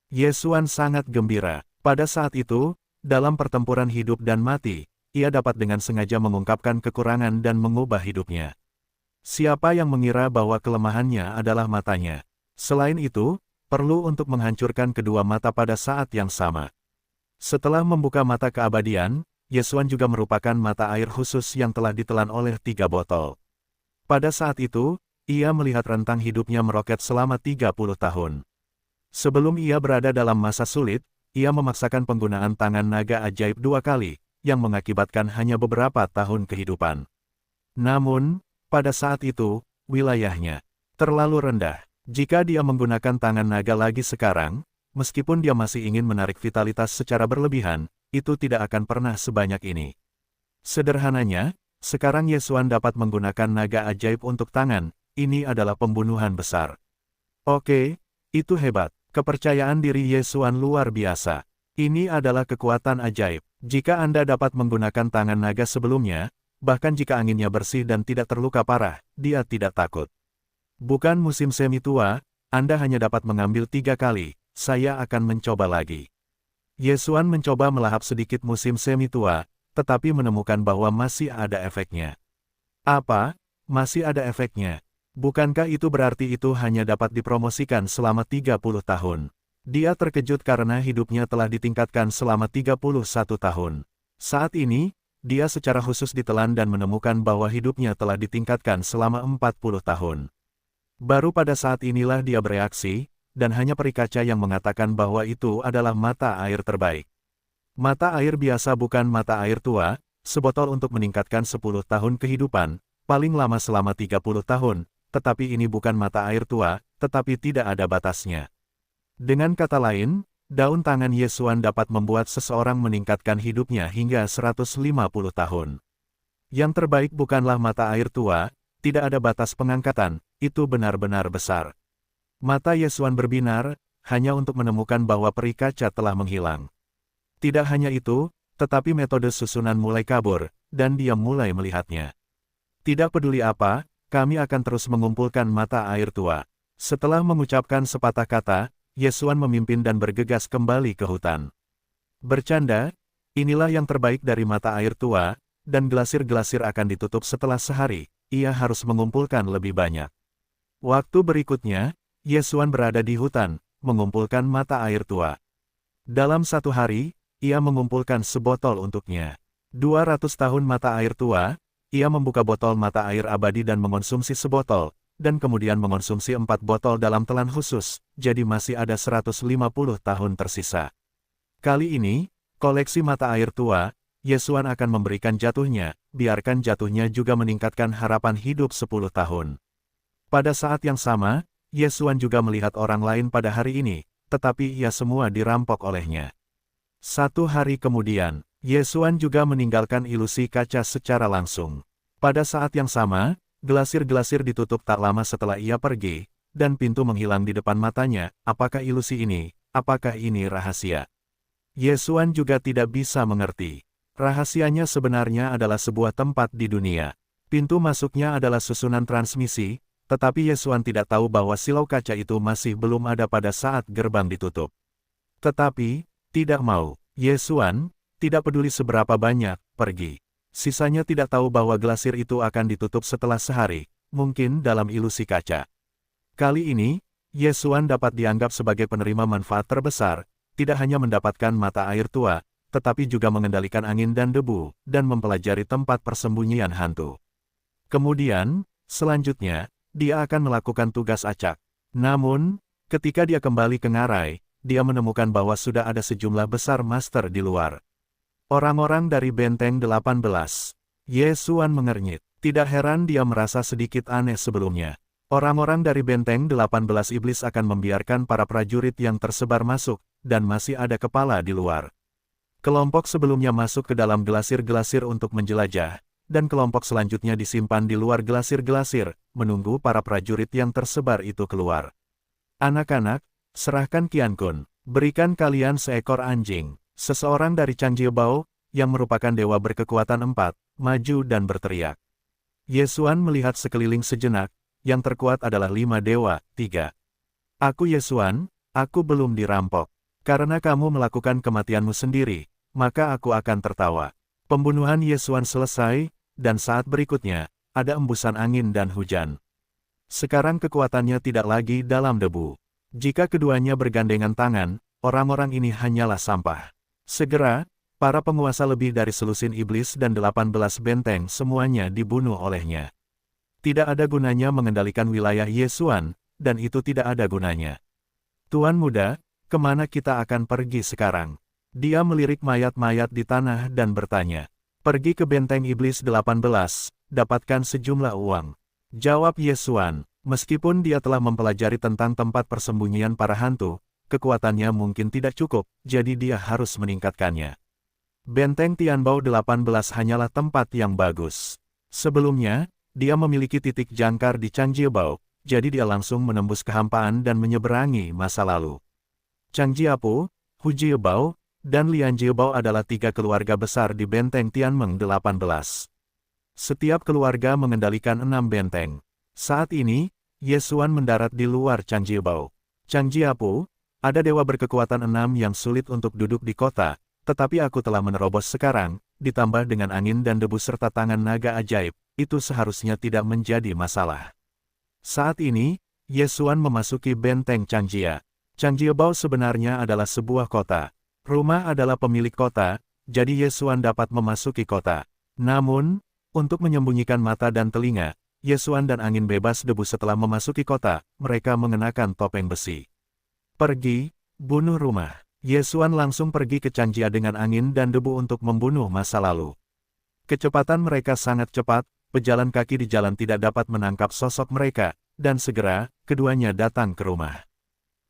Ye Xuan sangat gembira. Pada saat itu, dalam pertempuran hidup dan mati, ia dapat dengan sengaja mengungkapkan kekurangan dan mengubah hidupnya. Siapa yang mengira bahwa kelemahannya adalah matanya? Selain itu, perlu untuk menghancurkan kedua mata pada saat yang sama. Setelah membuka mata keabadian, Ye Xuan juga merupakan mata air khusus yang telah ditelan oleh 3 botol. Pada saat itu, ia melihat rentang hidupnya meroket selama 30 tahun. Sebelum ia berada dalam masa sulit, ia memaksakan penggunaan tangan naga ajaib 2 kali, yang mengakibatkan hanya beberapa tahun kehidupan. Namun, pada saat itu, wilayahnya terlalu rendah. Jika dia menggunakan tangan naga lagi sekarang, meskipun dia masih ingin menarik vitalitas secara berlebihan, itu tidak akan pernah sebanyak ini. Sederhananya, sekarang Ye Xuan dapat menggunakan naga ajaib untuk tangan, ini adalah pembunuhan besar. Oke, itu hebat. Kepercayaan diri Ye Xuan luar biasa. Ini adalah kekuatan ajaib. Jika Anda dapat menggunakan tangan naga sebelumnya, bahkan jika anginnya bersih dan tidak terluka parah, dia tidak takut. Bukan musim semi tua, Anda hanya dapat mengambil 3 kali, saya akan mencoba lagi. Ye Xuan mencoba melahap sedikit musim semi tua, tetapi menemukan bahwa masih ada efeknya. Apa? Masih ada efeknya? Bukankah itu berarti itu hanya dapat dipromosikan selama 30 tahun? Dia terkejut karena hidupnya telah ditingkatkan selama 31 tahun. Saat ini, dia secara khusus ditelan dan menemukan bahwa hidupnya telah ditingkatkan selama 40 tahun. Baru pada saat inilah dia bereaksi, dan hanya peri kaca yang mengatakan bahwa itu adalah mata air terbaik. Mata air biasa bukan mata air tua, sebotol untuk meningkatkan 10 tahun kehidupan, paling lama selama 30 tahun, tetapi ini bukan mata air tua, tetapi tidak ada batasnya. Dengan kata lain, daun tangan Yesuan dapat membuat seseorang meningkatkan hidupnya hingga 150 tahun. Yang terbaik bukanlah mata air tua, tidak ada batas pengangkatan, itu benar-benar besar. Mata Yesuan berbinar, hanya untuk menemukan bahwa peri kaca telah menghilang. Tidak hanya itu, tetapi metode susunan mulai kabur, dan dia mulai melihatnya. Tidak peduli apa, kami akan terus mengumpulkan mata air tua. Setelah mengucapkan sepatah kata, Yesuan memimpin dan bergegas kembali ke hutan. Bercanda, inilah yang terbaik dari mata air tua, dan gelasir-gelasir akan ditutup setelah sehari, ia harus mengumpulkan lebih banyak. Waktu berikutnya, Yesuan berada di hutan, mengumpulkan mata air tua. Dalam satu hari, ia mengumpulkan sebotol untuknya. 200 tahun mata air tua, ia membuka botol mata air abadi dan mengonsumsi sebotol, dan kemudian mengonsumsi 4 botol dalam telan khusus, jadi masih ada 150 tahun tersisa. Kali ini, koleksi mata air tua, Yesuan akan memberikan jatuhnya, biarkan jatuhnya juga meningkatkan harapan hidup 10 tahun. Pada saat yang sama, Yesuan juga melihat orang lain pada hari ini, tetapi ia semua dirampok olehnya. 1 hari kemudian, Yesuan juga meninggalkan ilusi kaca secara langsung. Pada saat yang sama, gelasir-gelasir ditutup tak lama setelah ia pergi, dan pintu menghilang di depan matanya. Apakah ilusi ini? Apakah ini rahasia? Yesuan juga tidak bisa mengerti. Rahasianya sebenarnya adalah sebuah tempat di dunia. Pintu masuknya adalah susunan transmisi, tetapi Yesuan tidak tahu bahwa silau kaca itu masih belum ada pada saat gerbang ditutup. Tetapi, tidak mau. Yesuan, tidak peduli seberapa banyak, pergi. Sisanya tidak tahu bahwa gelasir itu akan ditutup setelah sehari, mungkin dalam ilusi kaca. Kali ini, Yesuan dapat dianggap sebagai penerima manfaat terbesar, tidak hanya mendapatkan mata air tua, tetapi juga mengendalikan angin dan debu, dan mempelajari tempat persembunyian hantu. Kemudian, selanjutnya, dia akan melakukan tugas acak. Namun, ketika dia kembali ke ngarai, dia menemukan bahwa sudah ada sejumlah besar master di luar. Orang-orang dari benteng 18. Yesuan mengernyit. Tidak heran dia merasa sedikit aneh sebelumnya. Orang-orang dari benteng 18 iblis akan membiarkan para prajurit yang tersebar masuk, dan masih ada kepala di luar. Kelompok sebelumnya masuk ke dalam gelasir-gelasir untuk menjelajah, dan kelompok selanjutnya disimpan di luar gelasir-gelasir, menunggu para prajurit yang tersebar itu keluar. Anak-anak, serahkan Qian Kun, berikan kalian seekor anjing. Seseorang dari Changjebao, yang merupakan dewa berkekuatan 4, maju dan berteriak. Yesuan melihat sekeliling sejenak, yang terkuat adalah 5 dewa, 3. Aku Yesuan, aku belum dirampok. Karena kamu melakukan kematianmu sendiri, maka aku akan tertawa. Pembunuhan Yesuan selesai, dan saat berikutnya, ada embusan angin dan hujan. Sekarang kekuatannya tidak lagi dalam debu. Jika keduanya bergandengan tangan, orang-orang ini hanyalah sampah. Segera, para penguasa lebih dari selusin iblis dan 18 benteng semuanya dibunuh olehnya. Tidak ada gunanya mengendalikan wilayah Yesuan, dan itu tidak ada gunanya. Tuan muda, kemana kita akan pergi sekarang? Dia melirik mayat-mayat di tanah dan bertanya. Pergi ke benteng iblis 18, dapatkan sejumlah uang. Jawab Yesuan, meskipun dia telah mempelajari tentang tempat persembunyian para hantu, kekuatannya mungkin tidak cukup, jadi dia harus meningkatkannya. Benteng Tianbao 18 hanyalah tempat yang bagus. Sebelumnya, dia memiliki titik jangkar di Changjebao, jadi dia langsung menembus kehampaan dan menyeberangi masa lalu. Changjiapu, Hujiebao, dan Lianjiebao adalah 3 keluarga besar di benteng Tianmeng 18. Setiap keluarga mengendalikan 6 benteng. Saat ini, Yesuan mendarat di luar Changjebao. Changjiapu, ada dewa berkekuatan 6 yang sulit untuk duduk di kota, tetapi aku telah menerobos sekarang, ditambah dengan angin dan debu serta tangan naga ajaib, itu seharusnya tidak menjadi masalah. Saat ini, Yesuan memasuki benteng Changjia. Changjebao sebenarnya adalah sebuah kota. Rumah adalah pemilik kota, jadi Yesuan dapat memasuki kota. Namun, untuk menyembunyikan mata dan telinga, Yesuan dan angin bebas debu setelah memasuki kota, mereka mengenakan topeng besi. Pergi, bunuh rumah. Yesuan langsung pergi ke Changjia dengan angin dan debu untuk membunuh masa lalu. Kecepatan mereka sangat cepat, pejalan kaki di jalan tidak dapat menangkap sosok mereka, dan segera, keduanya datang ke rumah.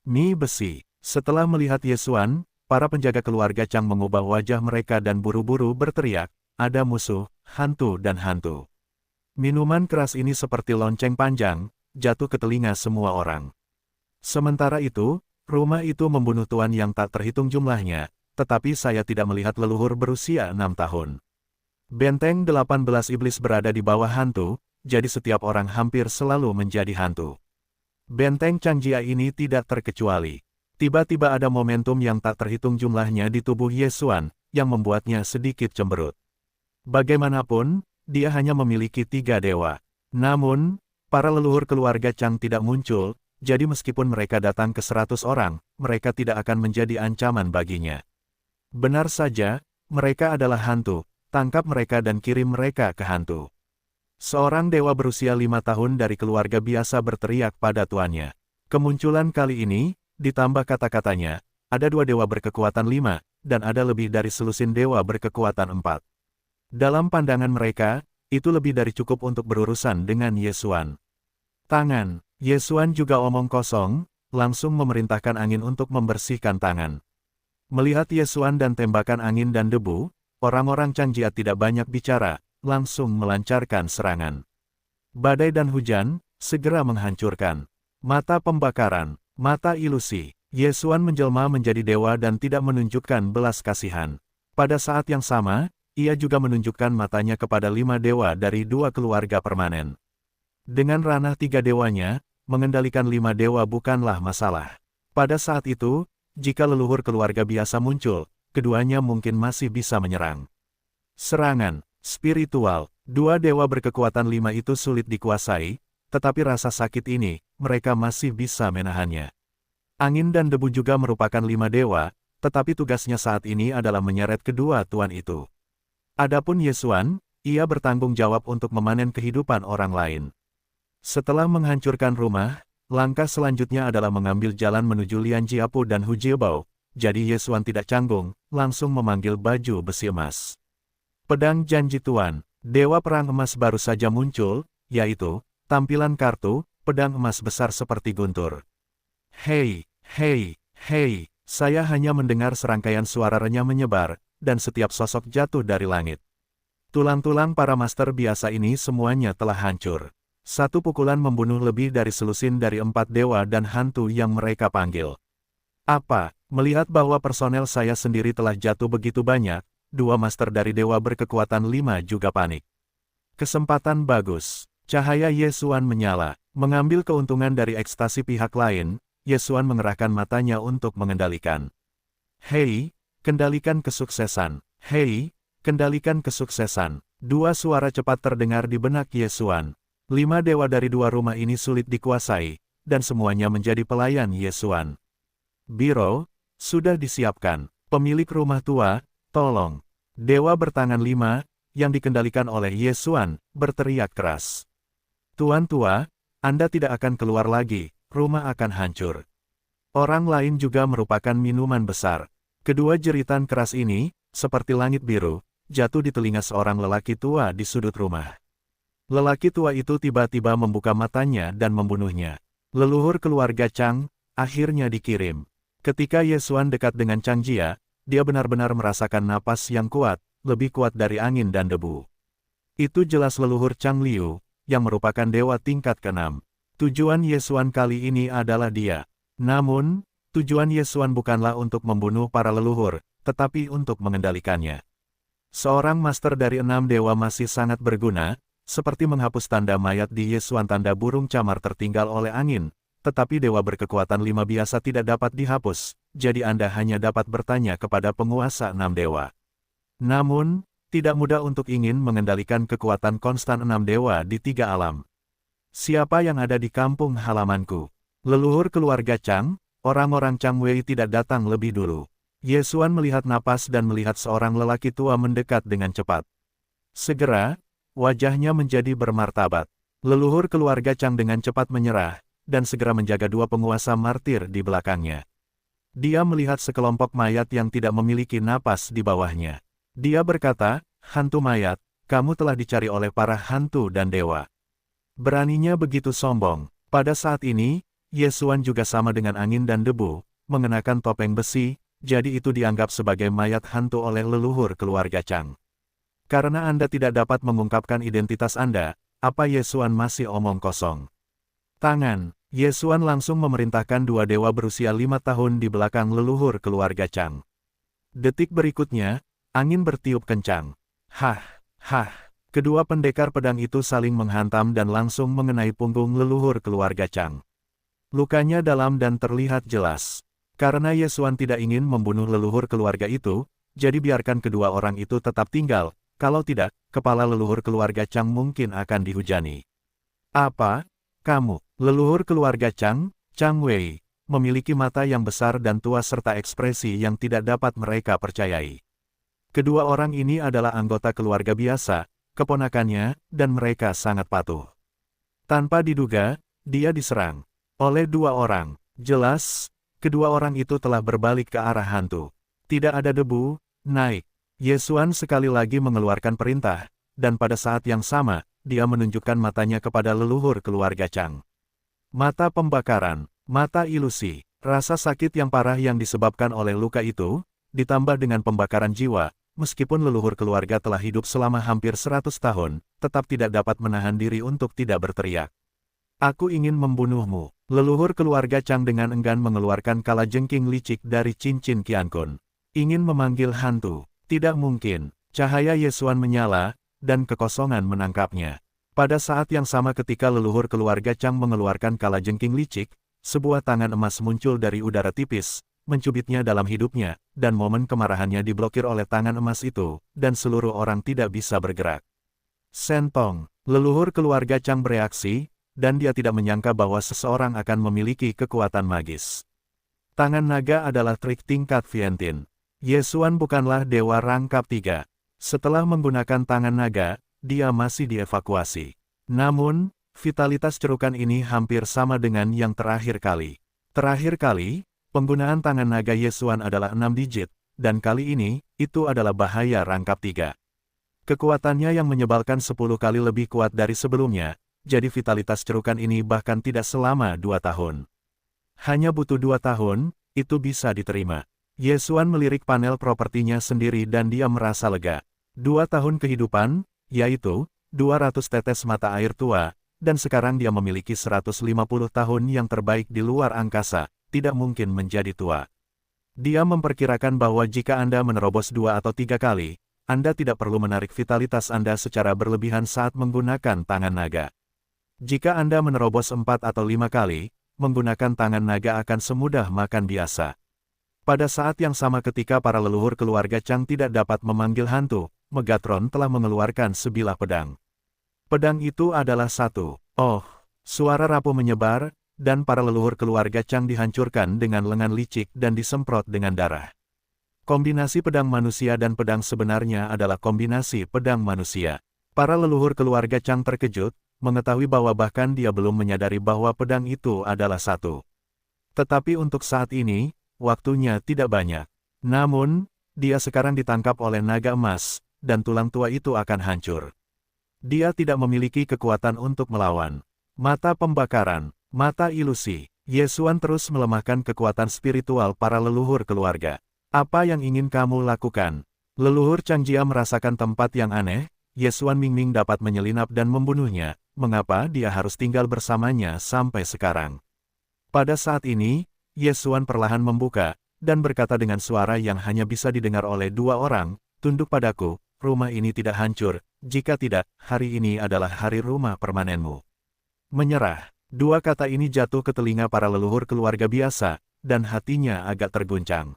Mi besi. Setelah melihat Yesuan, para penjaga keluarga Chang mengubah wajah mereka dan buru-buru berteriak, ada musuh, hantu dan hantu. Minuman keras ini seperti lonceng panjang, jatuh ke telinga semua orang. Sementara itu, rumah itu membunuh tuan yang tak terhitung jumlahnya, tetapi saya tidak melihat leluhur berusia 6 tahun. Benteng 18 iblis berada di bawah hantu, jadi setiap orang hampir selalu menjadi hantu. Benteng Changjia ini tidak terkecuali. Tiba-tiba ada momentum yang tak terhitung jumlahnya di tubuh Yesuan, yang membuatnya sedikit cemberut. Bagaimanapun, dia hanya memiliki 3 dewa. Namun, para leluhur keluarga Chang tidak muncul, jadi meskipun mereka datang ke 100 orang, mereka tidak akan menjadi ancaman baginya. Benar saja, mereka adalah hantu, tangkap mereka dan kirim mereka ke hantu. Seorang dewa berusia 5 tahun dari keluarga biasa berteriak pada tuannya. Kemunculan kali ini, ditambah kata-katanya, ada 2 dewa berkekuatan 5, dan ada lebih dari selusin dewa berkekuatan 4. Dalam pandangan mereka, itu lebih dari cukup untuk berurusan dengan Yesuan. Tangan, Yesuan juga omong kosong, langsung memerintahkan angin untuk membersihkan tangan. Melihat Yesuan dan tembakan angin dan debu, orang-orang Changjia tidak banyak bicara, langsung melancarkan serangan. Badai dan hujan, segera menghancurkan. Mata pembakaran, mata ilusi. Yesuan menjelma menjadi dewa dan tidak menunjukkan belas kasihan. Pada saat yang sama, ia juga menunjukkan matanya kepada 5 dewa dari 2 keluarga permanen. Dengan ranah 3 dewanya, mengendalikan 5 dewa bukanlah masalah. Pada saat itu, jika leluhur keluarga biasa muncul, keduanya mungkin masih bisa menyerang. Serangan spiritual, 2 dewa berkekuatan 5 itu sulit dikuasai, tetapi rasa sakit ini, mereka masih bisa menahannya. Angin dan debu juga merupakan 5 dewa, tetapi tugasnya saat ini adalah menyeret kedua tuan itu. Adapun Yesuan, ia bertanggung jawab untuk memanen kehidupan orang lain. Setelah menghancurkan rumah, langkah selanjutnya adalah mengambil jalan menuju Lian Jiapu dan Hu Jiebao, jadi Yesuan tidak canggung, langsung memanggil baju besi emas. Pedang Janji Tuan, Dewa Perang Emas baru saja muncul, yaitu, tampilan kartu, pedang emas besar seperti guntur. Hei, hei, hei, saya hanya mendengar serangkaian suara renyah menyebar, dan setiap sosok jatuh dari langit. Tulang-tulang para master biasa ini semuanya telah hancur. Satu pukulan membunuh lebih dari selusin dari 4 dewa dan hantu yang mereka panggil. Apa, melihat bahwa personel saya sendiri telah jatuh begitu banyak, 2 master dari dewa berkekuatan 5 juga panik. Kesempatan bagus. Cahaya Yesuan menyala. Mengambil keuntungan dari ekstasi pihak lain, Yesuan mengerahkan matanya untuk mengendalikan. Hei, kendalikan kesuksesan. Hei, kendalikan kesuksesan. 2 suara cepat terdengar di benak Yesuan. 5 dewa dari 2 rumah ini sulit dikuasai, dan semuanya menjadi pelayan Yesuan. Biro, sudah disiapkan. Pemilik rumah tua, tolong. Dewa bertangan 5, yang dikendalikan oleh Yesuan, berteriak keras. Tuan tua, Anda tidak akan keluar lagi, rumah akan hancur. Orang lain juga merupakan minuman besar. Kedua jeritan keras ini, seperti langit biru, jatuh di telinga seorang lelaki tua di sudut rumah. Lelaki tua itu tiba-tiba membuka matanya dan membunuhnya. Leluhur keluarga Chang, akhirnya dikirim. Ketika Yesuan dekat dengan Changjia, dia benar-benar merasakan napas yang kuat, lebih kuat dari angin dan debu. Itu jelas leluhur Chang Liu, yang merupakan dewa tingkat ke-6. Tujuan Yesuan kali ini adalah dia. Namun, tujuan Yesuan bukanlah untuk membunuh para leluhur, tetapi untuk mengendalikannya. Seorang master dari 6 dewa masih sangat berguna, seperti menghapus tanda mayat di Yesuan. Tanda burung camar tertinggal oleh angin, tetapi dewa berkekuatan 5 biasa tidak dapat dihapus, jadi Anda hanya dapat bertanya kepada penguasa 6 dewa. Namun, tidak mudah untuk ingin mengendalikan kekuatan konstan 6 dewa di 3 alam. Siapa yang ada di kampung halamanku? Leluhur keluarga Chang, orang-orang Chang Wei tidak datang lebih dulu. Yesuan melihat napas dan melihat seorang lelaki tua mendekat dengan cepat. Segera, wajahnya menjadi bermartabat. Leluhur keluarga Chang dengan cepat menyerah, dan segera menjaga 2 penguasa martir di belakangnya. Dia melihat sekelompok mayat yang tidak memiliki napas di bawahnya. Dia berkata, hantu mayat, kamu telah dicari oleh para hantu dan dewa. Beraninya begitu sombong. Pada saat ini, Yesuan juga sama dengan angin dan debu, mengenakan topeng besi, jadi itu dianggap sebagai mayat hantu oleh leluhur keluarga Chang. Karena Anda tidak dapat mengungkapkan identitas Anda, apa Yesuan masih omong kosong? Tangan, Yesuan langsung memerintahkan dua dewa berusia 5 tahun di belakang leluhur keluarga Chang. Detik berikutnya, angin bertiup kencang. Hah, hah. Kedua pendekar pedang itu saling menghantam dan langsung mengenai punggung leluhur keluarga Chang. Lukanya dalam dan terlihat jelas. Karena Yesuan tidak ingin membunuh leluhur keluarga itu, jadi biarkan kedua orang itu tetap tinggal, kalau tidak, kepala leluhur keluarga Chang mungkin akan dihujani. Apa? Kamu, leluhur keluarga Chang, Chang Wei, memiliki mata yang besar dan tua serta ekspresi yang tidak dapat mereka percayai. Kedua orang ini adalah anggota keluarga biasa, keponakannya, dan mereka sangat patuh. Tanpa diduga, dia diserang oleh dua orang. Jelas, kedua orang itu telah berbalik ke arah hantu. Tidak ada debu, naik. Yesuan sekali lagi mengeluarkan perintah, dan pada saat yang sama, dia menunjukkan matanya kepada leluhur keluarga Chang. Mata pembakaran, mata ilusi, rasa sakit yang parah yang disebabkan oleh luka itu, ditambah dengan pembakaran jiwa. Meskipun leluhur keluarga telah hidup selama hampir 100 tahun, tetap tidak dapat menahan diri untuk tidak berteriak. Aku ingin membunuhmu. Leluhur keluarga Chang dengan enggan mengeluarkan kalajengking licik dari cincin Qiankun. Ingin memanggil hantu. Tidak mungkin. Cahaya Yesuan menyala, dan kekosongan menangkapnya. Pada saat yang sama ketika leluhur keluarga Chang mengeluarkan kalajengking licik, sebuah tangan emas muncul dari udara tipis, mencubitnya dalam hidupnya, dan momen kemarahannya diblokir oleh tangan emas itu, dan seluruh orang tidak bisa bergerak. Sentong, leluhur keluarga Chang bereaksi, dan dia tidak menyangka bahwa seseorang akan memiliki kekuatan magis. Tangan naga adalah trik tingkat Vientin. Yesuan bukanlah dewa rangkap 3. Setelah menggunakan tangan naga, dia masih dievakuasi. Namun, vitalitas cerukan ini hampir sama dengan yang terakhir kali. Terakhir kali, penggunaan tangan naga Yesuan adalah 6 digit, dan kali ini, itu adalah bahaya rangkap 3. Kekuatannya yang menyebalkan 10 kali lebih kuat dari sebelumnya, jadi vitalitas cerukan ini bahkan tidak selama 2 tahun. Hanya butuh 2 tahun, itu bisa diterima. Yesuan melirik panel propertinya sendiri dan dia merasa lega. 2 tahun kehidupan, yaitu 200 tetes mata air tua, dan sekarang dia memiliki 150 tahun yang terbaik di luar angkasa. Tidak mungkin menjadi tua. Dia memperkirakan bahwa jika Anda menerobos 2 atau 3 kali, Anda tidak perlu menarik vitalitas Anda secara berlebihan saat menggunakan tangan naga. Jika Anda menerobos 4 atau 5 kali, menggunakan tangan naga akan semudah makan biasa. Pada saat yang sama ketika para leluhur keluarga Chang tidak dapat memanggil hantu, Megatron telah mengeluarkan sebilah pedang. Pedang itu adalah satu. Oh, suara rapuh menyebar, dan para leluhur keluarga Chang dihancurkan dengan lengan licik dan disemprot dengan darah. Kombinasi pedang manusia dan pedang sebenarnya adalah kombinasi pedang manusia. Para leluhur keluarga Chang terkejut, mengetahui bahwa bahkan dia belum menyadari bahwa pedang itu adalah satu. Tetapi untuk saat ini, waktunya tidak banyak. Namun, dia sekarang ditangkap oleh naga emas, dan tulang tua itu akan hancur. Dia tidak memiliki kekuatan untuk melawan. Mata pembakaran. Mata ilusi, Yesuan terus melemahkan kekuatan spiritual para leluhur keluarga. Apa yang ingin kamu lakukan? Leluhur Changjia merasakan tempat yang aneh, Yesuan Mingming dapat menyelinap dan membunuhnya, mengapa dia harus tinggal bersamanya sampai sekarang? Pada saat ini, Yesuan perlahan membuka, dan berkata dengan suara yang hanya bisa didengar oleh 2 orang, tunduk padaku, rumah ini tidak hancur, jika tidak, hari ini adalah hari rumah permanenmu. Menyerah. 2 kata ini jatuh ke telinga para leluhur keluarga biasa, dan hatinya agak terguncang.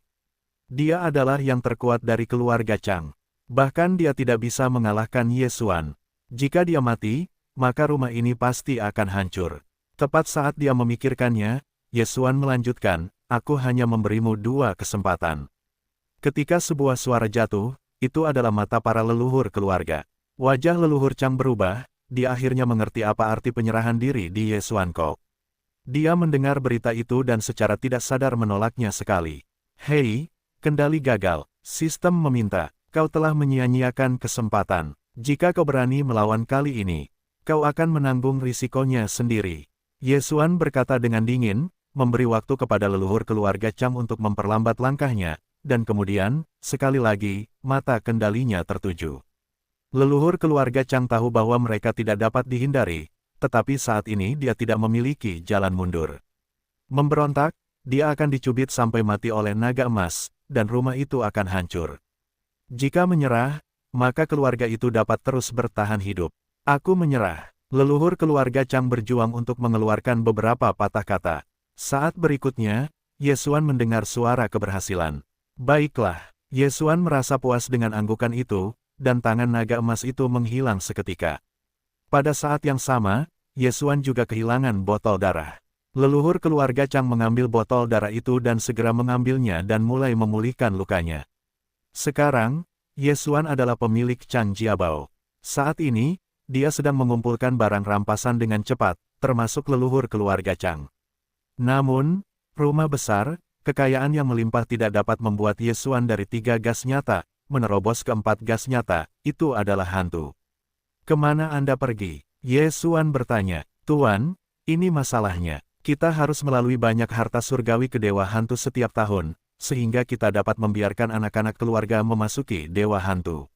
Dia adalah yang terkuat dari keluarga Chang. Bahkan dia tidak bisa mengalahkan Yesuan. Jika dia mati, maka rumah ini pasti akan hancur. Tepat saat dia memikirkannya, Yesuan melanjutkan, aku hanya memberimu 2 kesempatan. Ketika sebuah suara jatuh, itu adalah mata para leluhur keluarga. Wajah leluhur Chang berubah. Dia akhirnya mengerti apa arti penyerahan diri di Yesuan Kok. Dia mendengar berita itu dan secara tidak sadar menolaknya sekali. Hei, kendali gagal. Sistem meminta, kau telah menyia-nyiakan kesempatan. Jika kau berani melawan kali ini, kau akan menanggung risikonya sendiri. Yesuan berkata dengan dingin, memberi waktu kepada leluhur keluarga Chang untuk memperlambat langkahnya, dan kemudian, sekali lagi, mata kendalinya tertuju. Leluhur keluarga Chang tahu bahwa mereka tidak dapat dihindari, tetapi saat ini dia tidak memiliki jalan mundur. Memberontak, dia akan dicubit sampai mati oleh naga emas, dan rumah itu akan hancur. Jika menyerah, maka keluarga itu dapat terus bertahan hidup. Aku menyerah. Leluhur keluarga Chang berjuang untuk mengeluarkan beberapa patah kata. Saat berikutnya, Yesuan mendengar suara keberhasilan. Baiklah, Yesuan merasa puas dengan anggukan itu, dan tangan naga emas itu menghilang seketika. Pada saat yang sama, Yesuan juga kehilangan botol darah. Leluhur keluarga Chang mengambil botol darah itu dan segera mengambilnya dan mulai memulihkan lukanya. Sekarang, Yesuan adalah pemilik Chang Jiabao. Saat ini, dia sedang mengumpulkan barang rampasan dengan cepat, termasuk leluhur keluarga Chang. Namun, rumah besar, kekayaan yang melimpah tidak dapat membuat Yesuan dari 3 gas nyata, menerobos ke 4 gas nyata, itu adalah hantu. Kemana Anda pergi? Yesuan bertanya. Tuan, ini masalahnya. Kita harus melalui banyak harta surgawi ke Dewa Hantu setiap tahun, sehingga kita dapat membiarkan anak-anak keluarga memasuki Dewa Hantu.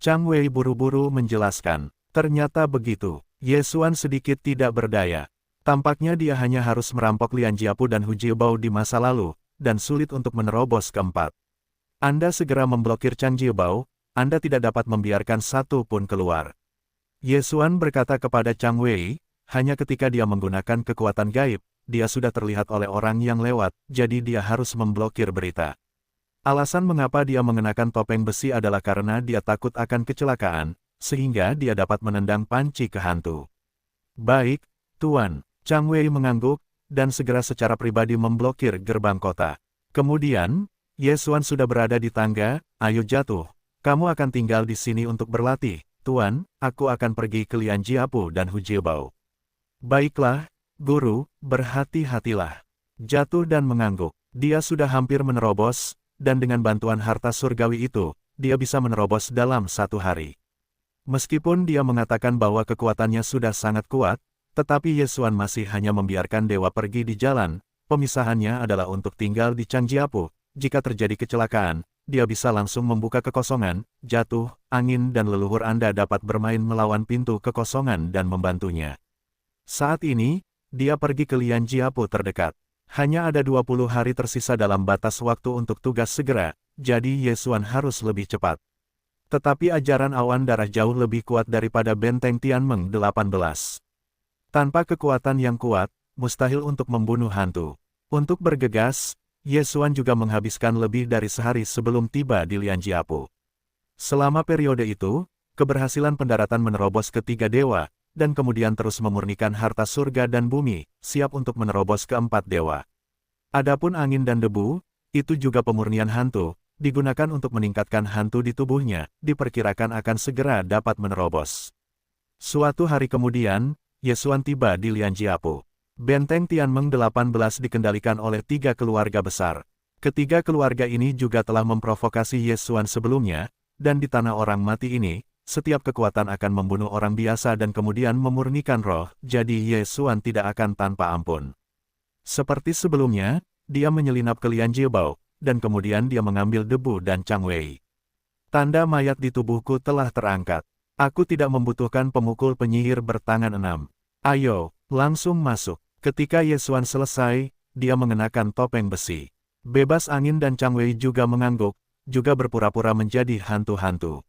Chang Wei buru-buru menjelaskan. Ternyata begitu. Yesuan sedikit tidak berdaya. Tampaknya dia hanya harus merampok Lian Jiapu dan Hu Jiabao di masa lalu, dan sulit untuk menerobos keempat. Anda segera memblokir Chang Jiabao, Anda tidak dapat membiarkan satu pun keluar. Yesuan berkata kepada Chang Wei, hanya ketika dia menggunakan kekuatan gaib, dia sudah terlihat oleh orang yang lewat, jadi dia harus memblokir berita. Alasan mengapa dia mengenakan topeng besi adalah karena dia takut akan kecelakaan, sehingga dia dapat menendang panci ke hantu. Baik, Tuan. Chang Wei mengangguk, dan segera secara pribadi memblokir gerbang kota. Kemudian, Yesuan sudah berada di tangga, ayo jatuh. Kamu akan tinggal di sini untuk berlatih, Tuan, aku akan pergi ke Lian Jiapu dan Hu Jiabao. Baiklah, Guru, berhati-hatilah. Jatuh dan mengangguk. Dia sudah hampir menerobos, dan dengan bantuan harta surgawi itu, dia bisa menerobos dalam 1 hari. Meskipun dia mengatakan bahwa kekuatannya sudah sangat kuat, tetapi Yesuan masih hanya membiarkan dewa pergi di jalan. Pemisahannya adalah untuk tinggal di Chang Jiapu. Jika terjadi kecelakaan, dia bisa langsung membuka kekosongan, jatuh, angin dan leluhur Anda dapat bermain melawan pintu kekosongan dan membantunya. Saat ini, dia pergi ke Lian Jiapu terdekat. Hanya ada 20 hari tersisa dalam batas waktu untuk tugas segera, jadi Yesuan harus lebih cepat. Tetapi ajaran awan darah jauh lebih kuat daripada benteng Tianmeng 18. Tanpa kekuatan yang kuat, mustahil untuk membunuh hantu. Untuk bergegas, Yesuan juga menghabiskan lebih dari sehari sebelum tiba di Lian Jiapu. Selama periode itu, keberhasilan pendaratan menerobos ke 3 dewa, dan kemudian terus memurnikan harta surga dan bumi, siap untuk menerobos ke 4 dewa. Adapun angin dan debu, itu juga pemurnian hantu, digunakan untuk meningkatkan hantu di tubuhnya, diperkirakan akan segera dapat menerobos. Suatu hari kemudian, Yesuan tiba di Lian Jiapu. Benteng Tianmeng 18 dikendalikan oleh 3 keluarga besar. Ketiga keluarga ini juga telah memprovokasi Yesuan sebelumnya, dan di tanah orang mati ini, setiap kekuatan akan membunuh orang biasa dan kemudian memurnikan roh, jadi Yesuan tidak akan tanpa ampun. Seperti sebelumnya, dia menyelinap ke Lian Jiabao, dan kemudian dia mengambil debu dan Chang Wei. Tanda mayat di tubuhku telah terangkat. Aku tidak membutuhkan pemukul penyihir bertangan 6. Ayo, langsung masuk. Ketika Yesuan selesai, dia mengenakan topeng besi. Bebas angin dan Chang Wei juga mengangguk, juga berpura-pura menjadi hantu-hantu.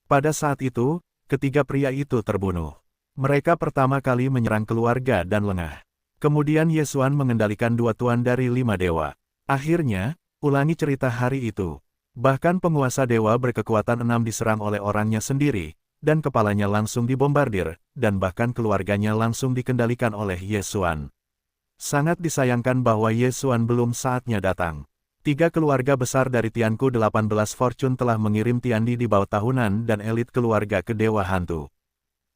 Pada saat itu, ketiga pria itu terbunuh. Mereka pertama kali menyerang keluarga dan lengah. Kemudian Yesuan mengendalikan 2 tuan dari 5 dewa. Akhirnya, ulangi cerita hari itu. Bahkan penguasa dewa berkekuatan 6 diserang oleh orangnya sendiri, dan kepalanya langsung dibombardir, dan bahkan keluarganya langsung dikendalikan oleh Yesuan. Sangat disayangkan bahwa Yesuan belum saatnya datang. 3 keluarga besar dari Tianku 18 Fortune telah mengirim Tiandi di bawah tahunan dan elit keluarga ke Dewa Hantu.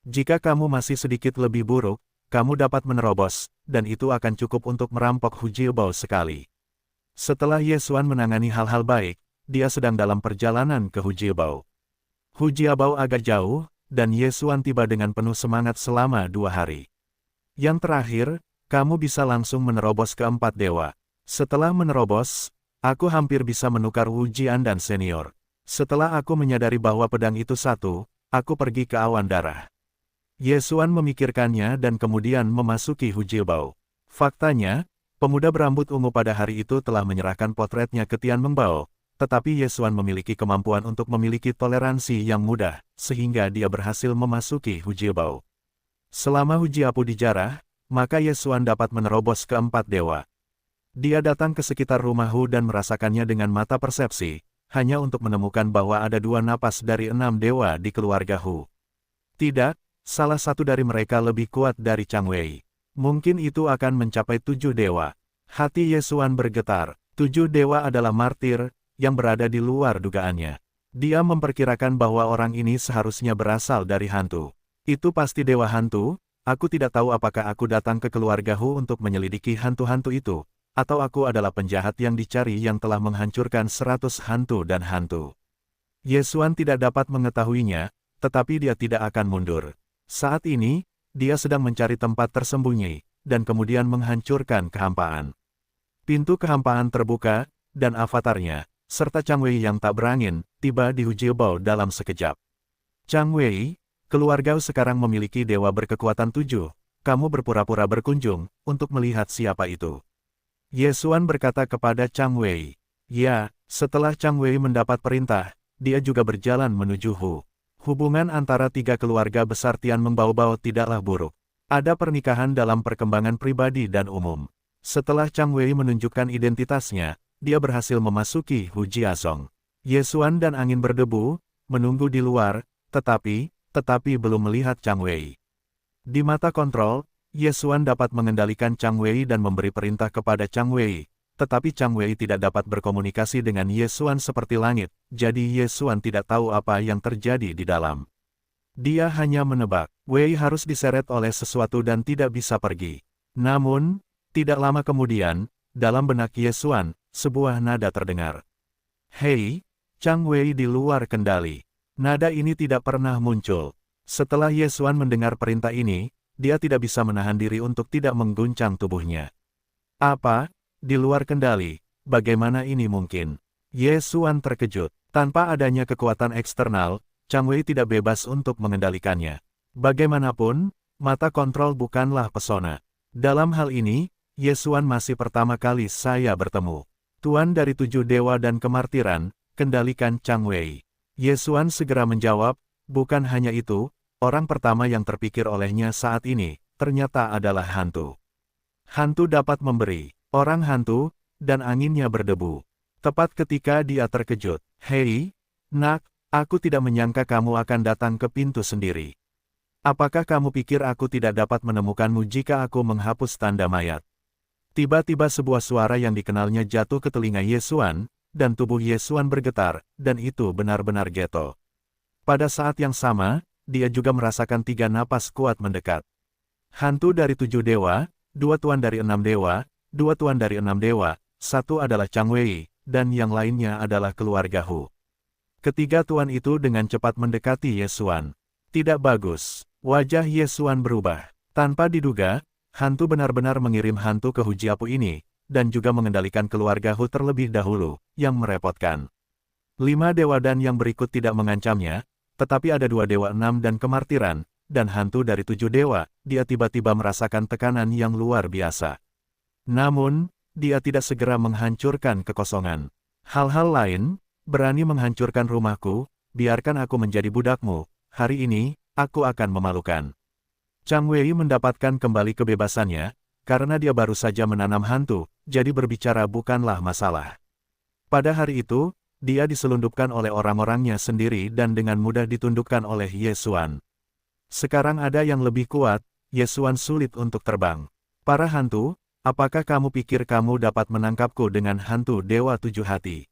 Jika kamu masih sedikit lebih buruk, kamu dapat menerobos, dan itu akan cukup untuk merampok Hu Jiabao sekali. Setelah Yesuan menangani hal-hal baik, dia sedang dalam perjalanan ke Hu Jiabao. Hu Jiabao agak jauh, dan Yesuan tiba dengan penuh semangat selama 2 hari. Yang terakhir, kamu bisa langsung menerobos keempat dewa. Setelah menerobos, aku hampir bisa menukar Wu Jian dan senior. Setelah aku menyadari bahwa pedang itu satu, aku pergi ke awan darah. Ye Xuan memikirkannya dan kemudian memasuki Hu Jiabao. Faktanya, pemuda berambut ungu pada hari itu telah menyerahkan potretnya ke Tian Mengbao, tetapi Ye Xuan memiliki kemampuan untuk memiliki toleransi yang mudah, sehingga dia berhasil memasuki Hu Jiabao. Selama Hu Jiapu dijarah, maka Ye Xuan dapat menerobos keempat dewa. Dia datang ke sekitar rumah Hu dan merasakannya dengan mata persepsi, hanya untuk menemukan bahwa ada 2 napas dari 6 dewa di keluarga Hu. Tidak, salah satu dari mereka lebih kuat dari Chang Wei. Mungkin itu akan mencapai 7 dewa. Hati Ye Xuan bergetar. 7 dewa adalah martir, yang berada di luar dugaannya. Dia memperkirakan bahwa orang ini seharusnya berasal dari hantu. Itu pasti dewa hantu, aku tidak tahu apakah aku datang ke keluarga Hu untuk menyelidiki hantu-hantu itu, atau aku adalah penjahat yang dicari yang telah menghancurkan 100 hantu dan hantu. Ye Xuan tidak dapat mengetahuinya, tetapi dia tidak akan mundur. Saat ini, dia sedang mencari tempat tersembunyi, dan kemudian menghancurkan kehampaan. Pintu kehampaan terbuka, dan avatarnya, serta Chang Wei yang tak berangin, tiba di Hu Jiabao dalam sekejap. Chang Wei, keluarga sekarang memiliki dewa berkekuatan 7, kamu berpura-pura berkunjung, untuk melihat siapa itu. Ye Xuan berkata kepada Chang Wei. Ya, setelah Chang Wei mendapat perintah, dia juga berjalan menuju Hu. Hubungan antara 3 keluarga besar Tian Mengbao tidaklah buruk. Ada pernikahan dalam perkembangan pribadi dan umum. Setelah Chang Wei menunjukkan identitasnya, dia berhasil memasuki Hu Jiazong. Ye Xuan dan angin berdebu, menunggu di luar, tetapi belum melihat Chang Wei. Di mata kontrol, Ye Xuan dapat mengendalikan Chang Wei dan memberi perintah kepada Chang Wei, tetapi Chang Wei tidak dapat berkomunikasi dengan Ye Xuan seperti langit, jadi Ye Xuan tidak tahu apa yang terjadi di dalam. Dia hanya menebak, Wei harus diseret oleh sesuatu dan tidak bisa pergi. Namun, tidak lama kemudian, dalam benak Ye Xuan, sebuah nada terdengar. Hei, Chang Wei di luar kendali. Nada ini tidak pernah muncul. Setelah Ye Xuan mendengar perintah ini, dia tidak bisa menahan diri untuk tidak mengguncang tubuhnya. Apa? Di luar kendali? Bagaimana ini mungkin? Ye Xuan terkejut. Tanpa adanya kekuatan eksternal, Chang Wei tidak bebas untuk mengendalikannya. Bagaimanapun, mata kontrol bukanlah pesona. Dalam hal ini, Ye Xuan masih pertama kali saya bertemu. Tuan dari 7 dewa dan kemartiran, kendalikan Chang Wei. Ye Xuan segera menjawab, bukan hanya itu, orang pertama yang terpikir olehnya saat ini, ternyata adalah hantu. Hantu dapat memberi, orang hantu, dan anginnya berdebu. Tepat ketika dia terkejut, hei, nak, aku tidak menyangka kamu akan datang ke pintu sendiri. Apakah kamu pikir aku tidak dapat menemukanmu jika aku menghapus tanda mayat? Tiba-tiba sebuah suara yang dikenalnya jatuh ke telinga Ye Xuan, dan tubuh Ye Xuan bergetar, dan itu benar-benar Geto. Pada saat yang sama, dia juga merasakan 3 napas kuat mendekat. Hantu dari 7 dewa, 2 tuan dari 6 dewa, 2 tuan dari 6 dewa, 1 adalah Chang Wei, dan yang lainnya adalah keluarga Hu. Ketiga tuan itu dengan cepat mendekati Ye Xuan. Tidak bagus, wajah Ye Xuan berubah. Tanpa diduga, hantu benar-benar mengirim hantu ke Hu Jiapu ini, dan juga mengendalikan keluarga Hu terlebih dahulu, yang merepotkan. 5 dewa dan yang berikut tidak mengancamnya, tetapi ada 2 dewa 6 dan kemartiran, dan hantu dari 7 dewa, dia tiba-tiba merasakan tekanan yang luar biasa. Namun, dia tidak segera menghancurkan kekosongan. Hal-hal lain, berani menghancurkan rumahku, biarkan aku menjadi budakmu, hari ini, aku akan memalukan. Chang Wei mendapatkan kembali kebebasannya, karena dia baru saja menanam hantu, jadi berbicara bukanlah masalah. Pada hari itu, dia diselundupkan oleh orang-orangnya sendiri dan dengan mudah ditundukkan oleh Ye Xuan. Sekarang ada yang lebih kuat, Ye Xuan sulit untuk terbang. Para hantu, apakah kamu pikir kamu dapat menangkapku dengan hantu Dewa 7 Hati?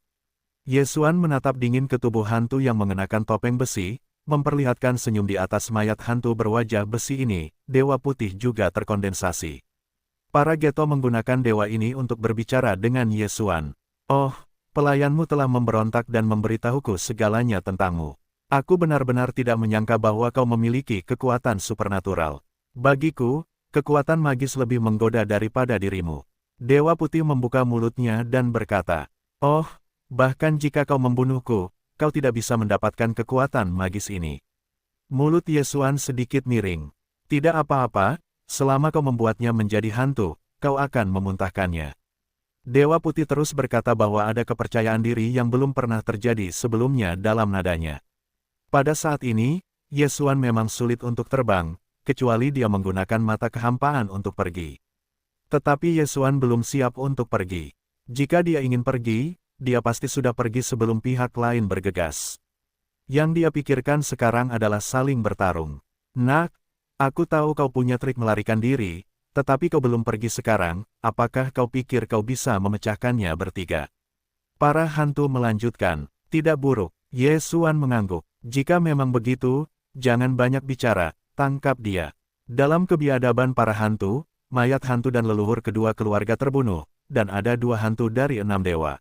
Ye Xuan menatap dingin ke tubuh hantu yang mengenakan topeng besi, memperlihatkan senyum di atas mayat hantu berwajah besi ini, Dewa Putih juga terkondensasi. Para Geto menggunakan dewa ini untuk berbicara dengan Ye Xuan. Oh, pelayanmu telah memberontak dan memberitahuku segalanya tentangmu. Aku benar-benar tidak menyangka bahwa kau memiliki kekuatan supernatural. Bagiku, kekuatan magis lebih menggoda daripada dirimu. Dewa Putih membuka mulutnya dan berkata, "Oh, bahkan jika kau membunuhku, kau tidak bisa mendapatkan kekuatan magis ini." Mulut Yesuan sedikit miring. "Tidak apa-apa, selama kau membuatnya menjadi hantu, kau akan memuntahkannya." Dewa Putih terus berkata bahwa ada kepercayaan diri yang belum pernah terjadi sebelumnya dalam nadanya. Pada saat ini, Yesuan memang sulit untuk terbang, kecuali dia menggunakan mata kehampaan untuk pergi. Tetapi Yesuan belum siap untuk pergi. Jika dia ingin pergi, dia pasti sudah pergi sebelum pihak lain bergegas. Yang dia pikirkan sekarang adalah saling bertarung. "Nak, aku tahu kau punya trik melarikan diri, tetapi kau belum pergi sekarang, apakah kau pikir kau bisa memecahkannya bertiga?" Para hantu melanjutkan, "Tidak buruk." Yesuan mengangguk. "Jika memang begitu, jangan banyak bicara, tangkap dia." Dalam kebiadaban para hantu, mayat hantu dan leluhur kedua keluarga terbunuh, dan ada 2 hantu dari 6 dewa.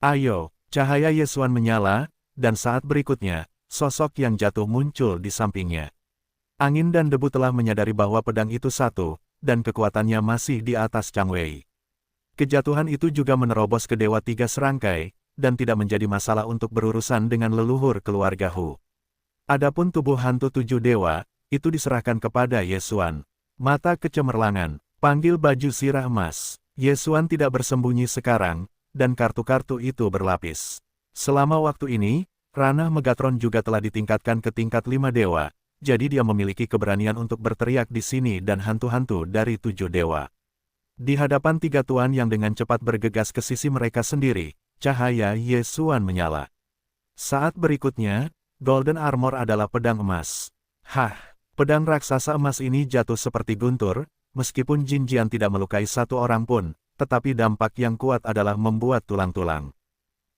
"Ayo!" Cahaya Yesuan menyala, dan saat berikutnya, sosok yang jatuh muncul di sampingnya. Angin dan debu telah menyadari bahwa pedang itu satu, dan kekuatannya masih di atas Chang Wei. Kejatuhan itu juga menerobos ke Dewa Tiga serangkai, dan tidak menjadi masalah untuk berurusan dengan leluhur keluarga Hu. Adapun tubuh hantu 7 dewa, itu diserahkan kepada Yesuan. Mata kecemerlangan, panggil baju sirah emas. Yesuan tidak bersembunyi sekarang, dan kartu-kartu itu berlapis. Selama waktu ini, ranah Megatron juga telah ditingkatkan ke tingkat 5 dewa, jadi dia memiliki keberanian untuk berteriak di sini dan hantu-hantu dari 7 dewa. Di hadapan 3 tuan yang dengan cepat bergegas ke sisi mereka sendiri, cahaya Yesuan menyala. Saat berikutnya, Golden Armor adalah pedang emas. Hah! Pedang raksasa emas ini jatuh seperti guntur, meskipun Jin Jian tidak melukai satu orang pun, tetapi dampak yang kuat adalah membuat tulang-tulang.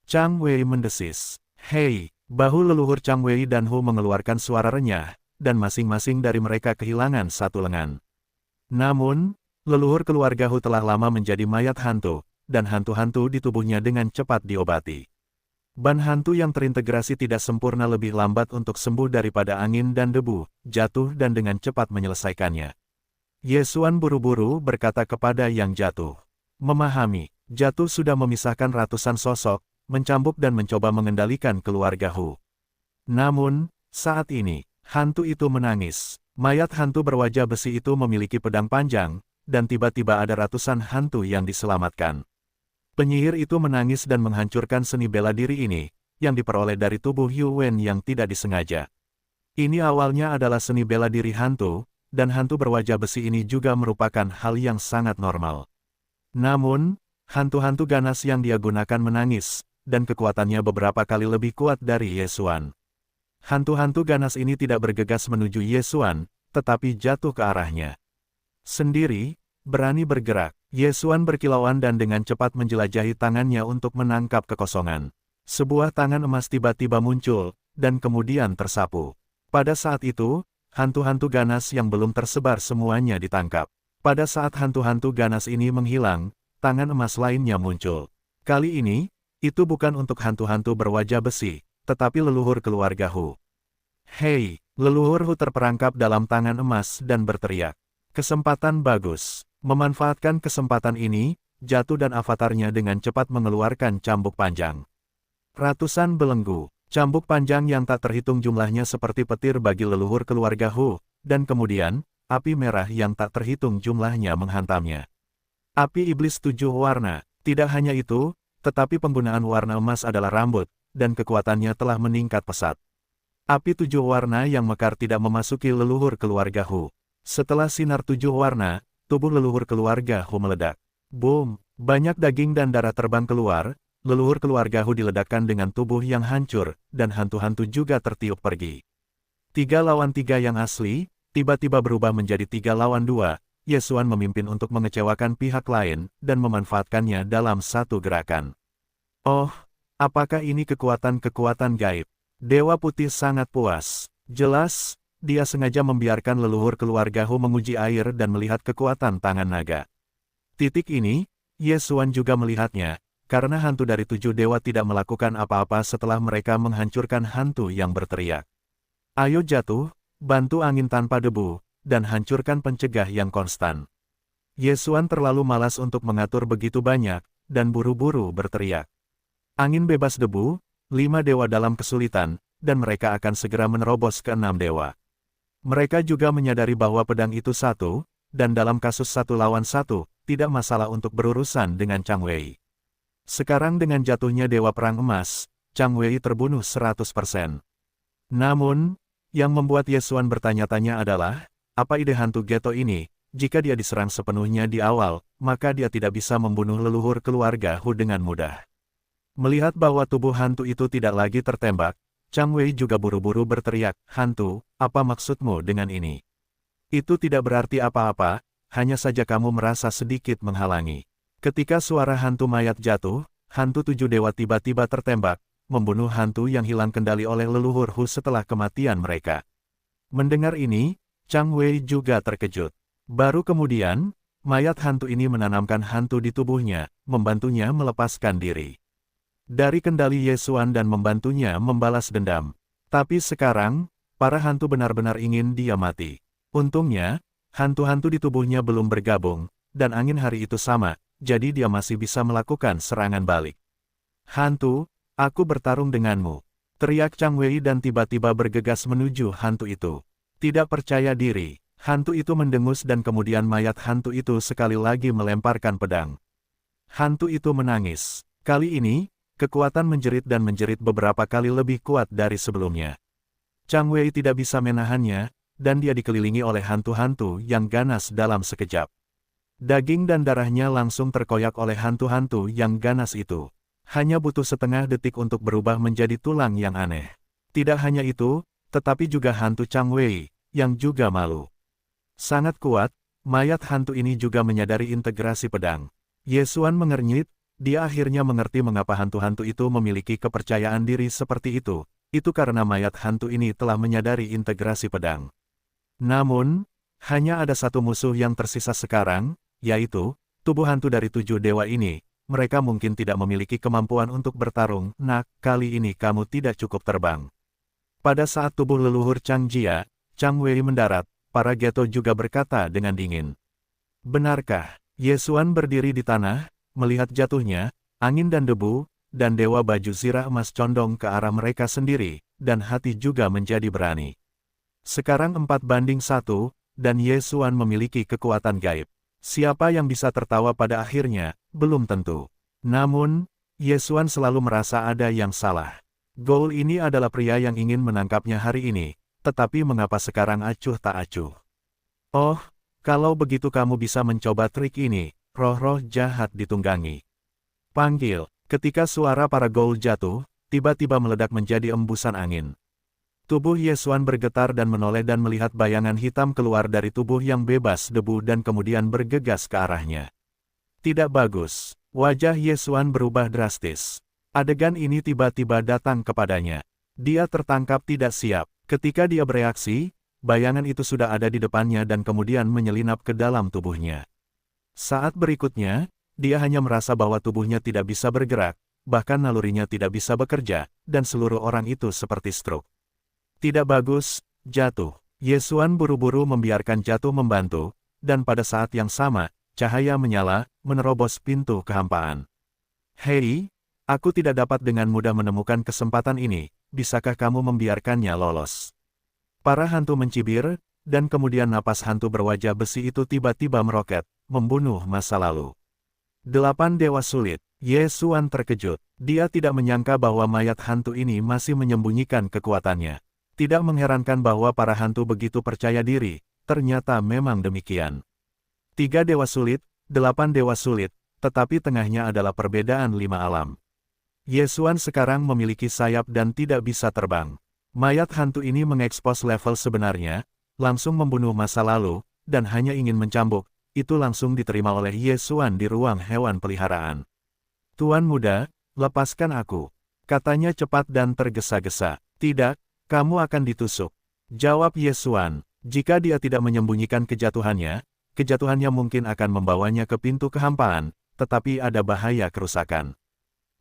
Chang Wei mendesis. "Hei!" Bahu leluhur Chang Wei dan Hu mengeluarkan suara renyah, dan masing-masing dari mereka kehilangan satu lengan. Namun, leluhur keluarga Hu telah lama menjadi mayat hantu, dan hantu-hantu di tubuhnya dengan cepat diobati. Ban hantu yang terintegrasi tidak sempurna lebih lambat untuk sembuh daripada angin dan debu, jatuh dan dengan cepat menyelesaikannya. Yesuan buru-buru berkata kepada yang jatuh. Memahami, jatuh sudah memisahkan ratusan sosok, mencambuk dan mencoba mengendalikan keluarga Hu. Namun, saat ini, hantu itu menangis. Mayat hantu berwajah besi itu memiliki pedang panjang, dan tiba-tiba ada ratusan hantu yang diselamatkan. Penyihir itu menangis dan menghancurkan seni bela diri ini, yang diperoleh dari tubuh Yu Wen yang tidak disengaja. Ini awalnya adalah seni bela diri hantu, dan hantu berwajah besi ini juga merupakan hal yang sangat normal. Namun, hantu-hantu ganas yang dia gunakan menangis, dan kekuatannya beberapa kali lebih kuat dari Yesuan. Hantu-hantu ganas ini tidak bergegas menuju Yesuan, tetapi jatuh ke arahnya. Sendiri, berani bergerak. Yesuan berkilauan dan dengan cepat menjelajahi tangannya untuk menangkap kekosongan. Sebuah tangan emas tiba-tiba muncul, dan kemudian tersapu. Pada saat itu, hantu-hantu ganas yang belum tersebar semuanya ditangkap. Pada saat hantu-hantu ganas ini menghilang, tangan emas lainnya muncul. Kali ini, itu bukan untuk hantu-hantu berwajah besi, tetapi leluhur keluarga Hu. "Hei!" Leluhur Hu terperangkap dalam tangan emas dan berteriak. Kesempatan bagus. Memanfaatkan kesempatan ini, jatuh dan avatarnya dengan cepat mengeluarkan cambuk panjang. Ratusan belenggu, cambuk panjang yang tak terhitung jumlahnya seperti petir bagi leluhur keluarga Hu, dan kemudian, api merah yang tak terhitung jumlahnya menghantamnya. Api iblis 7 warna, tidak hanya itu, tetapi penggunaan warna emas adalah rambut, dan kekuatannya telah meningkat pesat. Api 7 warna yang mekar tidak memasuki leluhur keluarga Hu. Setelah sinar 7 warna, tubuh leluhur keluarga Hu meledak. Boom! Banyak daging dan darah terbang keluar, leluhur keluarga Hu diledakkan dengan tubuh yang hancur, dan hantu-hantu juga tertiup pergi. 3 lawan 3 yang asli, tiba-tiba berubah menjadi 3 lawan 2, Yesuan memimpin untuk mengecewakan pihak lain, dan memanfaatkannya dalam satu gerakan. Oh, apakah ini kekuatan-kekuatan gaib? Dewa Putih sangat puas. Jelas, dia sengaja membiarkan leluhur keluarga Hu menguji air dan melihat kekuatan tangan naga. Titik ini, Yesuan juga melihatnya, karena hantu dari 7 dewa tidak melakukan apa-apa setelah mereka menghancurkan hantu yang berteriak. "Ayo jatuh, bantu angin tanpa debu," dan hancurkan pencegah yang konstan. Yesuan terlalu malas untuk mengatur begitu banyak, dan buru-buru berteriak. Angin bebas debu, 5 dewa dalam kesulitan, dan mereka akan segera menerobos ke 6 dewa. Mereka juga menyadari bahwa pedang itu satu, dan dalam kasus 1 lawan 1, tidak masalah untuk berurusan dengan Chang Wei. Sekarang dengan jatuhnya Dewa Perang Emas, Chang Wei terbunuh 100%. Namun, yang membuat Yesuan bertanya-tanya adalah, apa ide hantu Geto ini? Jika dia diserang sepenuhnya di awal, maka dia tidak bisa membunuh leluhur keluarga Hu dengan mudah. Melihat bahwa tubuh hantu itu tidak lagi tertembak, Chang Wei juga buru-buru berteriak, "Hantu, apa maksudmu dengan ini? Itu tidak berarti apa-apa, hanya saja kamu merasa sedikit menghalangi." Ketika suara hantu mayat jatuh, hantu 7 dewa tiba-tiba tertembak, membunuh hantu yang hilang kendali oleh leluhur Hu setelah kematian mereka. Mendengar ini, Chang Wei juga terkejut. Baru kemudian, mayat hantu ini menanamkan hantu di tubuhnya, membantunya melepaskan diri dari kendali Yesuan dan membantunya membalas dendam. Tapi sekarang, para hantu benar-benar ingin dia mati. Untungnya, hantu-hantu di tubuhnya belum bergabung, dan angin hari itu sama, jadi dia masih bisa melakukan serangan balik. "Hantu, aku bertarung denganmu," teriak Chang Wei dan tiba-tiba bergegas menuju hantu itu. Tidak percaya diri, hantu itu mendengus dan kemudian mayat hantu itu sekali lagi melemparkan pedang. Hantu itu menangis. Kali ini, kekuatan menjerit dan menjerit beberapa kali lebih kuat dari sebelumnya. Chang Wei tidak bisa menahannya, dan dia dikelilingi oleh hantu-hantu yang ganas dalam sekejap. Daging dan darahnya langsung terkoyak oleh hantu-hantu yang ganas itu. Hanya butuh setengah detik untuk berubah menjadi tulang yang aneh. Tidak hanya itu, tetapi juga hantu Chang Wei, yang juga malu. Sangat kuat, mayat hantu ini juga menyadari integrasi pedang. Yesuan mengernyit. Dia akhirnya mengerti mengapa hantu-hantu itu memiliki kepercayaan diri seperti itu. Itu karena mayat hantu ini telah menyadari integrasi pedang. Namun, hanya ada satu musuh yang tersisa sekarang, yaitu tubuh hantu dari 7 dewa ini. Mereka mungkin tidak memiliki kemampuan untuk bertarung. "Nak, kali ini kamu tidak cukup terbang." Pada saat tubuh leluhur Chang Jia, Chang Wei mendarat, para Geto juga berkata dengan dingin. "Benarkah?" Yesuan berdiri di tanah, melihat jatuhnya, angin dan debu, dan dewa baju zirah emas condong ke arah mereka sendiri, dan hati juga menjadi berani. Sekarang 4-1, dan Yesuan memiliki kekuatan gaib. Siapa yang bisa tertawa pada akhirnya, belum tentu. Namun, Yesuan selalu merasa ada yang salah. Goul ini adalah pria yang ingin menangkapnya hari ini, tetapi mengapa sekarang acuh tak acuh? "Oh, kalau begitu kamu bisa mencoba trik ini." Roh-roh jahat ditunggangi. Panggil. Ketika suara para Goul jatuh, tiba-tiba meledak menjadi embusan angin. Tubuh Yesuan bergetar dan menoleh dan melihat bayangan hitam keluar dari tubuh yang bebas debu dan kemudian bergegas ke arahnya. Tidak bagus. Wajah Yesuan berubah drastis. Adegan ini tiba-tiba datang kepadanya. Dia tertangkap tidak siap. Ketika dia bereaksi, bayangan itu sudah ada di depannya dan kemudian menyelinap ke dalam tubuhnya. Saat berikutnya, dia hanya merasa bahwa tubuhnya tidak bisa bergerak, bahkan nalurinya tidak bisa bekerja, dan seluruh orang itu seperti stroke. Tidak bagus, jatuh. Yesuan buru-buru membiarkan jatuh membantu, dan pada saat yang sama, cahaya menyala, menerobos pintu kehampaan. "Hei, aku tidak dapat dengan mudah menemukan kesempatan ini, bisakah kamu membiarkannya lolos?" Para hantu mencibir, dan kemudian napas hantu berwajah besi itu tiba-tiba meroket, membunuh masa lalu. 8 dewa sulit. Yesuan terkejut. Dia tidak menyangka bahwa mayat hantu ini masih menyembunyikan kekuatannya. Tidak mengherankan bahwa para hantu begitu percaya diri, ternyata memang demikian. 3 dewa sulit, 8 dewa sulit, tetapi tengahnya adalah perbedaan 5 alam. Yesuan sekarang memiliki sayap dan tidak bisa terbang. Mayat hantu ini mengekspos level sebenarnya, langsung membunuh masa lalu, dan hanya ingin mencambuk. Itu langsung diterima oleh Yesuan di ruang hewan peliharaan. "Tuan muda, lepaskan aku," katanya cepat dan tergesa-gesa. "Tidak, kamu akan ditusuk," jawab Yesuan. Jika dia tidak menyembunyikan kejatuhannya mungkin akan membawanya ke pintu kehampaan, tetapi ada bahaya kerusakan.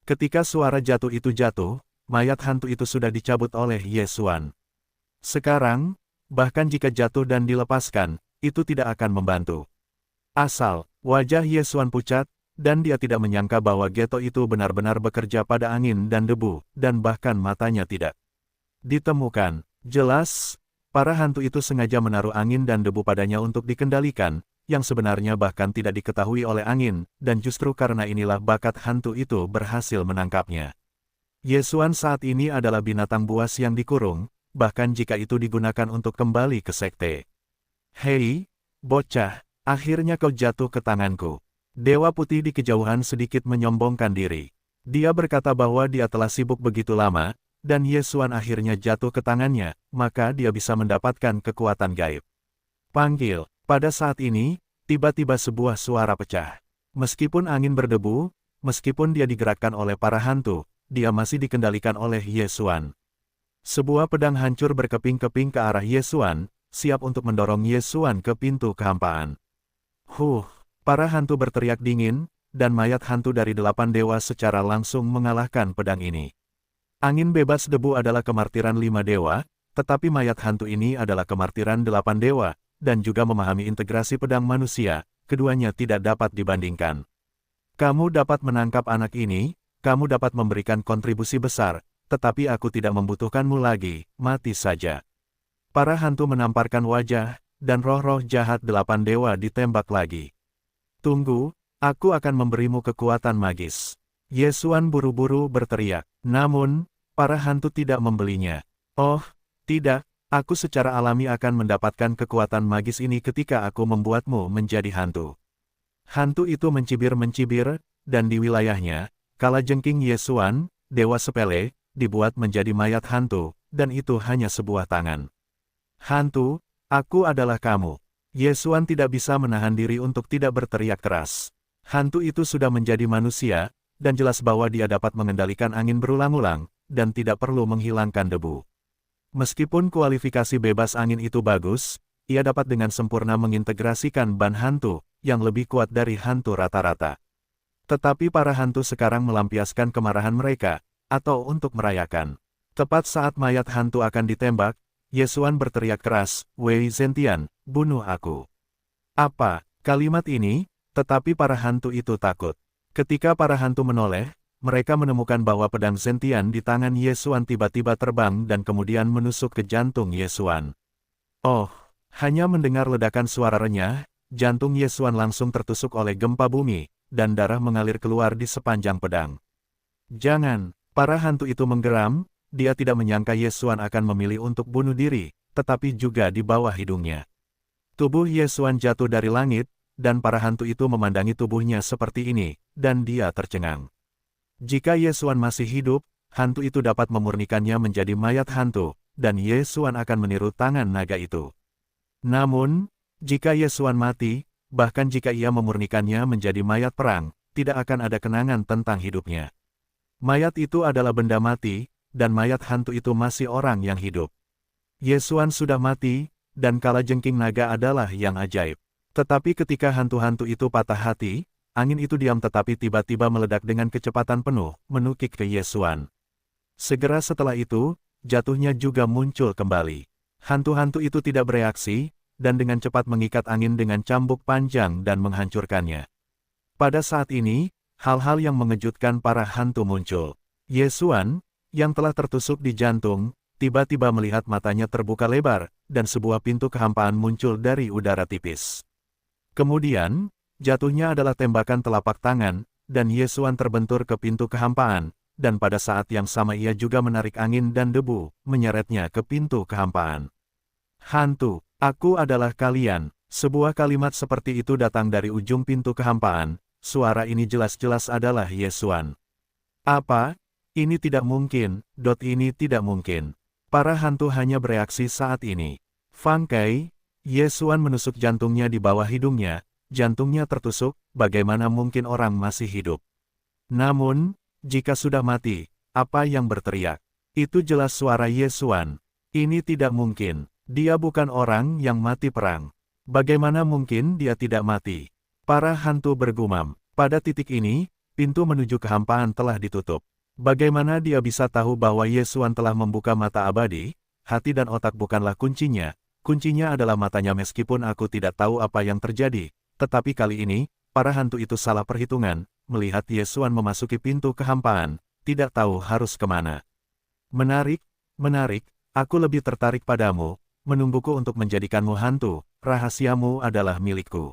Ketika suara jatuh itu jatuh, mayat hantu itu sudah dicabut oleh Yesuan. Sekarang, bahkan jika jatuh dan dilepaskan, itu tidak akan membantu. Wajah Ye Xuan pucat, dan dia tidak menyangka bahwa Geto itu benar-benar bekerja pada angin dan debu, dan bahkan matanya tidak ditemukan. Jelas, para hantu itu sengaja menaruh angin dan debu padanya untuk dikendalikan, yang sebenarnya bahkan tidak diketahui oleh angin, dan justru karena inilah bakat hantu itu berhasil menangkapnya. Ye Xuan saat ini adalah binatang buas yang dikurung, bahkan jika itu digunakan untuk kembali ke sekte. Hei, bocah, akhirnya kau jatuh ke tanganku. Dewa Putih di kejauhan sedikit menyombongkan diri. Dia berkata bahwa dia telah sibuk begitu lama, dan Ye Xuan akhirnya jatuh ke tangannya, maka dia bisa mendapatkan kekuatan gaib. Panggil. Pada saat ini, tiba-tiba sebuah suara pecah. Meskipun angin berdebu, meskipun dia digerakkan oleh para hantu, dia masih dikendalikan oleh Ye Xuan. Sebuah pedang hancur berkeping-keping ke arah Ye Xuan, siap untuk mendorong Ye Xuan ke pintu kehampaan. Para hantu berteriak dingin, dan mayat hantu dari 8 dewa secara langsung mengalahkan pedang ini. Angin bebas debu adalah kemartiran 5 dewa, tetapi mayat hantu ini adalah kemartiran 8 dewa, dan juga memahami integrasi pedang manusia, keduanya tidak dapat dibandingkan. Kamu dapat menangkap anak ini, kamu dapat memberikan kontribusi besar, tetapi aku tidak membutuhkanmu lagi, mati saja. Para hantu menamparkan wajah, dan roh-roh jahat 8 dewa ditembak lagi. Tunggu, aku akan memberimu kekuatan magis. Ye Xuan buru-buru berteriak, namun, para hantu tidak membelinya. Oh, tidak, aku secara alami akan mendapatkan kekuatan magis ini ketika aku membuatmu menjadi hantu. Hantu itu mencibir-mencibir, dan di wilayahnya, kalajengking Ye Xuan, dewa sepele, dibuat menjadi mayat hantu, dan itu hanya sebuah tangan. Hantu, aku adalah kamu. Ye Xuan tidak bisa menahan diri untuk tidak berteriak keras. Hantu itu sudah menjadi manusia, dan jelas bahwa dia dapat mengendalikan angin berulang-ulang, dan tidak perlu menghilangkan debu. Meskipun kualifikasi bebas angin itu bagus, ia dapat dengan sempurna mengintegrasikan ban hantu, yang lebih kuat dari hantu rata-rata. Tetapi para hantu sekarang melampiaskan kemarahan mereka, atau untuk merayakan. Tepat saat mayat hantu akan ditembak, Ye Xuan berteriak keras, Wei Zentian, bunuh aku. Apa, kalimat ini, tetapi para hantu itu takut. Ketika para hantu menoleh, mereka menemukan bahwa pedang Zentian di tangan Ye Xuan tiba-tiba terbang dan kemudian menusuk ke jantung Ye Xuan. Oh, hanya mendengar ledakan suara renyah, jantung Ye Xuan langsung tertusuk oleh gempa bumi, dan darah mengalir keluar di sepanjang pedang. Jangan, para hantu itu menggeram, dia tidak menyangka Ye Xuan akan memilih untuk bunuh diri, tetapi juga di bawah hidungnya. Tubuh Ye Xuan jatuh dari langit, dan para hantu itu memandangi tubuhnya seperti ini, dan dia tercengang. Jika Ye Xuan masih hidup, hantu itu dapat memurnikannya menjadi mayat hantu, dan Ye Xuan akan meniru tangan naga itu. Namun, jika Ye Xuan mati, bahkan jika ia memurnikannya menjadi mayat perang, tidak akan ada kenangan tentang hidupnya. Mayat itu adalah benda mati, dan mayat hantu itu masih orang yang hidup. Ye Xuan sudah mati, dan kalajengking naga adalah yang ajaib. Tetapi ketika hantu-hantu itu patah hati, angin itu diam tetapi tiba-tiba meledak dengan kecepatan penuh, menukik ke Ye Xuan. Segera setelah itu, jatuhnya juga muncul kembali. Hantu-hantu itu tidak bereaksi, dan dengan cepat mengikat angin dengan cambuk panjang dan menghancurkannya. Pada saat ini, hal-hal yang mengejutkan para hantu muncul. Ye Xuan, yang telah tertusuk di jantung, tiba-tiba melihat matanya terbuka lebar, dan sebuah pintu kehampaan muncul dari udara tipis. Kemudian, jatuhnya adalah tembakan telapak tangan, dan Ye Xuan terbentur ke pintu kehampaan, dan pada saat yang sama ia juga menarik angin dan debu, menyeretnya ke pintu kehampaan. Hantu, aku adalah kalian. Sebuah kalimat seperti itu datang dari ujung pintu kehampaan, suara ini jelas-jelas adalah Ye Xuan. Apa? Ini tidak mungkin, ini tidak mungkin. Para hantu hanya bereaksi saat ini. Fang Kai, Ye Xuan menusuk jantungnya di bawah hidungnya, jantungnya tertusuk, bagaimana mungkin orang masih hidup? Namun, jika sudah mati, apa yang berteriak? Itu jelas suara Ye Xuan. Ini tidak mungkin, dia bukan orang yang mati perang. Bagaimana mungkin dia tidak mati? Para hantu bergumam. Pada titik ini, pintu menuju kehampaan telah ditutup. Bagaimana dia bisa tahu bahwa Ye Xuan telah membuka mata abadi? Hati dan otak bukanlah kuncinya. kuncinya adalah matanya. Meskipun aku tidak tahu apa yang terjadi, tetapi kali ini, para hantu itu salah perhitungan, melihat Yesuan memasuki pintu kehampaan, tidak tahu harus kemana. Menarik, menarik, aku lebih tertarik padamu, menungguku untuk menjadikanmu hantu, rahasiamu adalah milikku.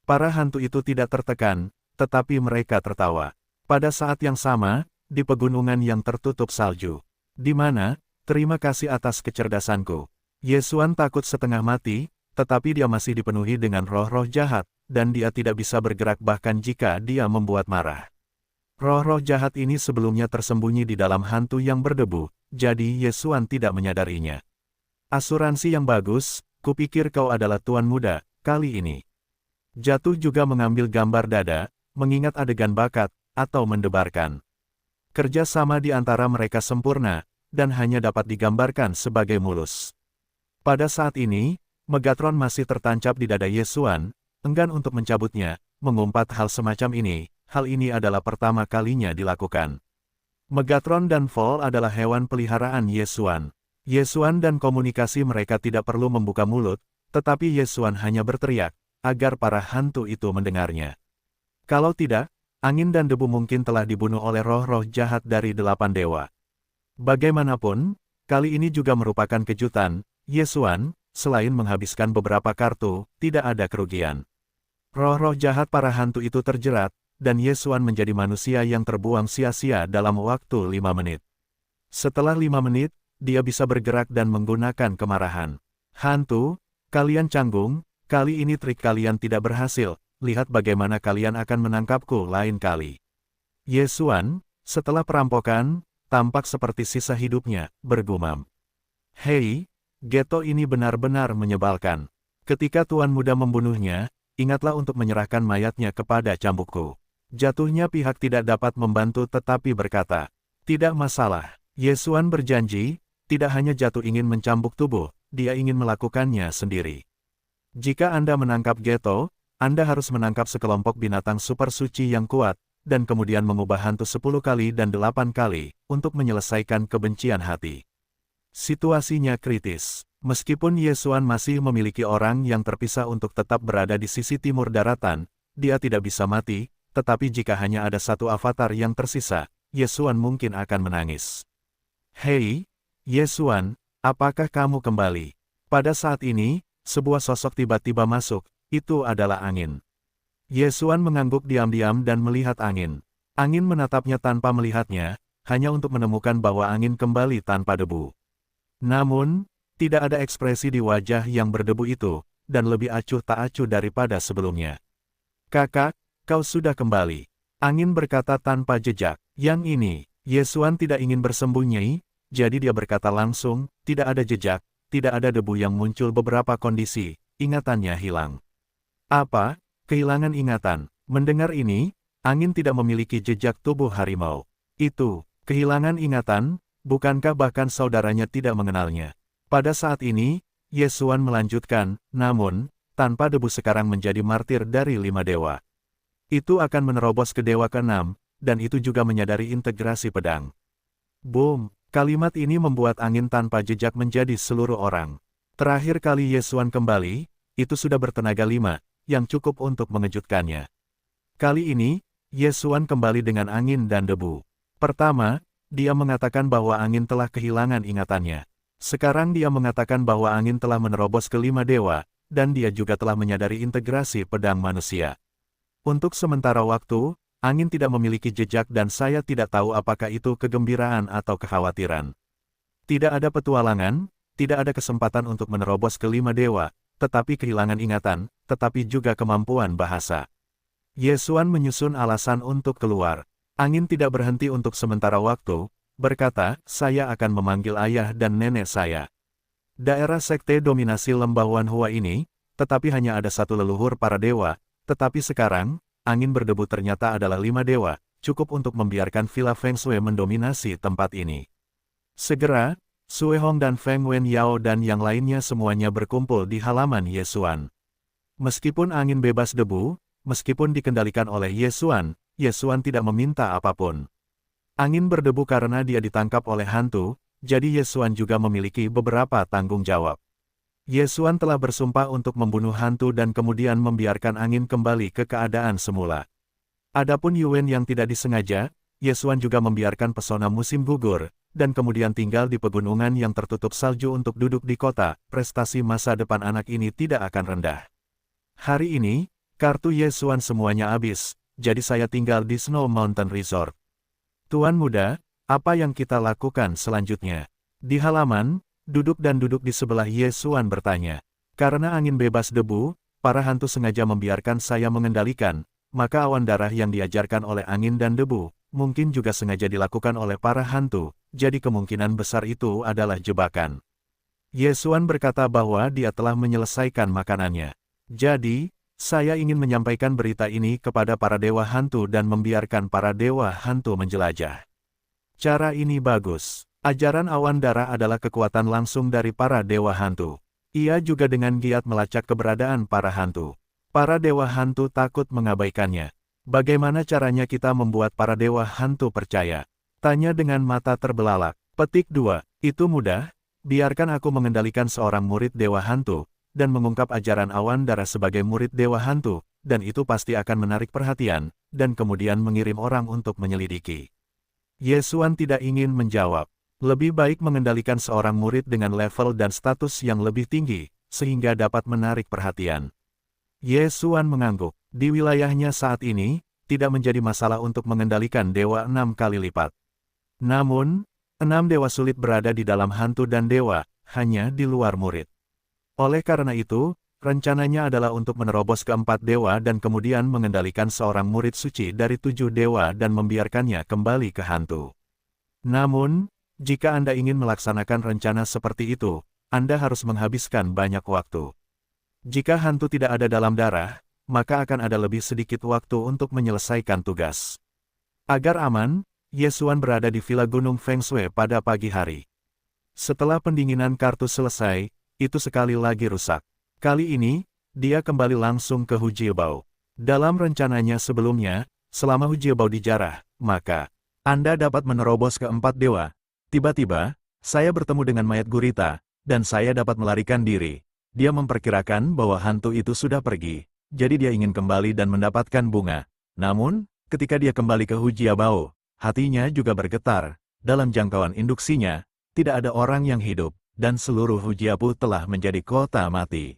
Para hantu itu tidak tertekan, tetapi mereka tertawa. Pada saat yang sama, di pegunungan yang tertutup salju. Di mana, terima kasih atas kecerdasanku. Yesuan takut setengah mati, tetapi dia masih dipenuhi dengan roh-roh jahat, dan dia tidak bisa bergerak bahkan jika dia membuat marah. Roh-roh jahat ini sebelumnya tersembunyi di dalam hantu yang berdebu, jadi Yesuan tidak menyadarinya. Asuransi yang bagus, kupikir kau adalah tuan muda, kali ini. Jatuh juga mengambil gambar dada, mengingat adegan bakat, atau mendebarkan. Kerja sama di antara mereka sempurna, dan hanya dapat digambarkan sebagai mulus. Pada saat ini, Megatron masih tertancap di dada Yesuan, enggan untuk mencabutnya, mengumpat hal semacam ini, hal ini adalah pertama kalinya dilakukan. Megatron dan Vol adalah hewan peliharaan Yesuan. Yesuan dan komunikasi mereka tidak perlu membuka mulut, tetapi Yesuan hanya berteriak, agar para hantu itu mendengarnya. Kalau tidak, angin dan debu mungkin telah dibunuh oleh roh-roh jahat dari 8 dewa. Bagaimanapun, kali ini juga merupakan kejutan, Yesuan, selain menghabiskan beberapa kartu, tidak ada kerugian. Roh-roh jahat para hantu itu terjerat, dan Yesuan menjadi manusia yang terbuang sia-sia dalam waktu 5 menit. Setelah 5 menit, dia bisa bergerak dan menggunakan kemarahan. Hantu, kalian canggung, kali ini trik kalian tidak berhasil, lihat bagaimana kalian akan menangkapku lain kali. Yesuan, setelah perampokan, tampak seperti sisa hidupnya, bergumam. Hei, Geto ini benar-benar menyebalkan. Ketika Tuan Muda membunuhnya, ingatlah untuk menyerahkan mayatnya kepada cambukku. Jatuhnya pihak tidak dapat membantu tetapi berkata, tidak masalah. Yesuan berjanji, tidak hanya Jatuh ingin mencambuk tubuh, dia ingin melakukannya sendiri. Jika Anda menangkap Geto, Anda harus menangkap sekelompok binatang super suci yang kuat, dan kemudian mengubah hantu 10 kali dan 8 kali, untuk menyelesaikan kebencian hati. Situasinya kritis. Meskipun Yesuan masih memiliki orang yang terpisah untuk tetap berada di sisi timur daratan, dia tidak bisa mati, tetapi jika hanya ada satu avatar yang tersisa, Yesuan mungkin akan menangis. Hei, Yesuan, apakah kamu kembali? Pada saat ini, sebuah sosok tiba-tiba masuk, itu adalah angin. Yesuan mengangguk diam-diam dan melihat angin. Angin menatapnya tanpa melihatnya, hanya untuk menemukan bahwa angin kembali tanpa debu. Namun, tidak ada ekspresi di wajah yang berdebu itu, dan lebih acuh tak acuh daripada sebelumnya. Kakak, kau sudah kembali. Angin berkata tanpa jejak. Yang ini, Yesuan tidak ingin bersembunyi, jadi dia berkata langsung, tidak ada jejak, tidak ada debu yang muncul beberapa kondisi, ingatannya hilang. Apa? Kehilangan ingatan. Mendengar ini, angin tidak memiliki jejak tubuh harimau. Itu, kehilangan ingatan, bukankah bahkan saudaranya tidak mengenalnya? Pada saat ini, Yesuan melanjutkan, namun, tanpa debu sekarang menjadi martir dari 5 dewa. Itu akan menerobos ke dewa ke-6, dan itu juga menyadari integrasi pedang. Boom! Kalimat ini membuat angin tanpa jejak menjadi seluruh orang. Terakhir kali Yesuan kembali, itu sudah bertenaga 5, yang cukup untuk mengejutkannya. Kali ini, Yesuan kembali dengan angin dan debu. Pertama, dia mengatakan bahwa angin telah kehilangan ingatannya. Sekarang dia mengatakan bahwa angin telah menerobos ke 5 dewa, dan dia juga telah menyadari integrasi pedang manusia. Untuk sementara waktu, angin tidak memiliki jejak dan saya tidak tahu apakah itu kegembiraan atau kekhawatiran. Tidak ada petualangan, tidak ada kesempatan untuk menerobos ke 5 dewa, tetapi kehilangan ingatan, tetapi juga kemampuan bahasa. Yesuan menyusun alasan untuk keluar. Angin tidak berhenti untuk sementara waktu, berkata, saya akan memanggil ayah dan nenek saya. Daerah sekte dominasi lembah Wanhua ini, tetapi hanya ada satu leluhur para dewa, tetapi sekarang, angin berdebu ternyata adalah 5 dewa, cukup untuk membiarkan Villa Feng Shui mendominasi tempat ini. Segera, Sui Hong dan Feng Wen Yao dan yang lainnya semuanya berkumpul di halaman Yesuan. Meskipun angin bebas debu, meskipun dikendalikan oleh Yesuan, Yesuan tidak meminta apapun. Angin berdebu karena dia ditangkap oleh hantu, jadi Yesuan juga memiliki beberapa tanggung jawab. Yesuan telah bersumpah untuk membunuh hantu dan kemudian membiarkan angin kembali ke keadaan semula. Adapun Yuwen yang tidak disengaja, Yesuan juga membiarkan pesona musim gugur, dan kemudian tinggal di pegunungan yang tertutup salju untuk duduk di kota. Prestasi masa depan anak ini tidak akan rendah. Hari ini, kartu Yesuan semuanya habis, jadi saya tinggal di Snow Mountain Resort. Tuan muda, apa yang kita lakukan selanjutnya? Di halaman, duduk di sebelah Yesuan bertanya. Karena angin bebas debu, para hantu sengaja membiarkan saya mengendalikan, maka awan darah yang diajarkan oleh angin dan debu, mungkin juga sengaja dilakukan oleh para hantu, jadi kemungkinan besar itu adalah jebakan. Yesuan berkata bahwa dia telah menyelesaikan makanannya. Jadi, saya ingin menyampaikan berita ini kepada para dewa hantu dan membiarkan para dewa hantu menjelajah. Cara ini bagus. Ajaran awan darah adalah kekuatan langsung dari para dewa hantu. Ia juga dengan giat melacak keberadaan para hantu. Para dewa hantu takut mengabaikannya. Bagaimana caranya kita membuat para dewa hantu percaya? Tanya dengan mata terbelalak. Petik 2. Itu mudah. Biarkan aku mengendalikan seorang murid dewa hantu, dan mengungkap ajaran awan darah sebagai murid dewa hantu, dan itu pasti akan menarik perhatian, dan kemudian mengirim orang untuk menyelidiki. Yesuan tidak ingin menjawab. Lebih baik mengendalikan seorang murid dengan level dan status yang lebih tinggi, sehingga dapat menarik perhatian. Yesuan mengangguk. Di wilayahnya saat ini, tidak menjadi masalah untuk mengendalikan dewa 6 kali lipat. Namun, 6 dewa sulit berada di dalam hantu dan dewa, hanya di luar murid. Oleh karena itu, rencananya adalah untuk menerobos ke 4 dewa dan kemudian mengendalikan seorang murid suci dari 7 dewa dan membiarkannya kembali ke hantu. Namun, jika Anda ingin melaksanakan rencana seperti itu, Anda harus menghabiskan banyak waktu. Jika hantu tidak ada dalam darah, maka akan ada lebih sedikit waktu untuk menyelesaikan tugas. Agar aman, Yesuan berada di Villa Gunung Feng Shui pada pagi hari. Setelah pendinginan kartu selesai, itu sekali lagi rusak. Kali ini, dia kembali langsung ke Hujiebao. Dalam rencananya sebelumnya, selama Hujiebao dijarah, maka Anda dapat menerobos ke 4 dewa. Tiba-tiba, saya bertemu dengan mayat gurita, dan saya dapat melarikan diri. Dia memperkirakan bahwa hantu itu sudah pergi, jadi dia ingin kembali dan mendapatkan bunga. Namun, ketika dia kembali ke Hujiebao, hatinya juga bergetar. Dalam jangkauan induksinya, tidak ada orang yang hidup, dan seluruh Hujiapu telah menjadi kota mati.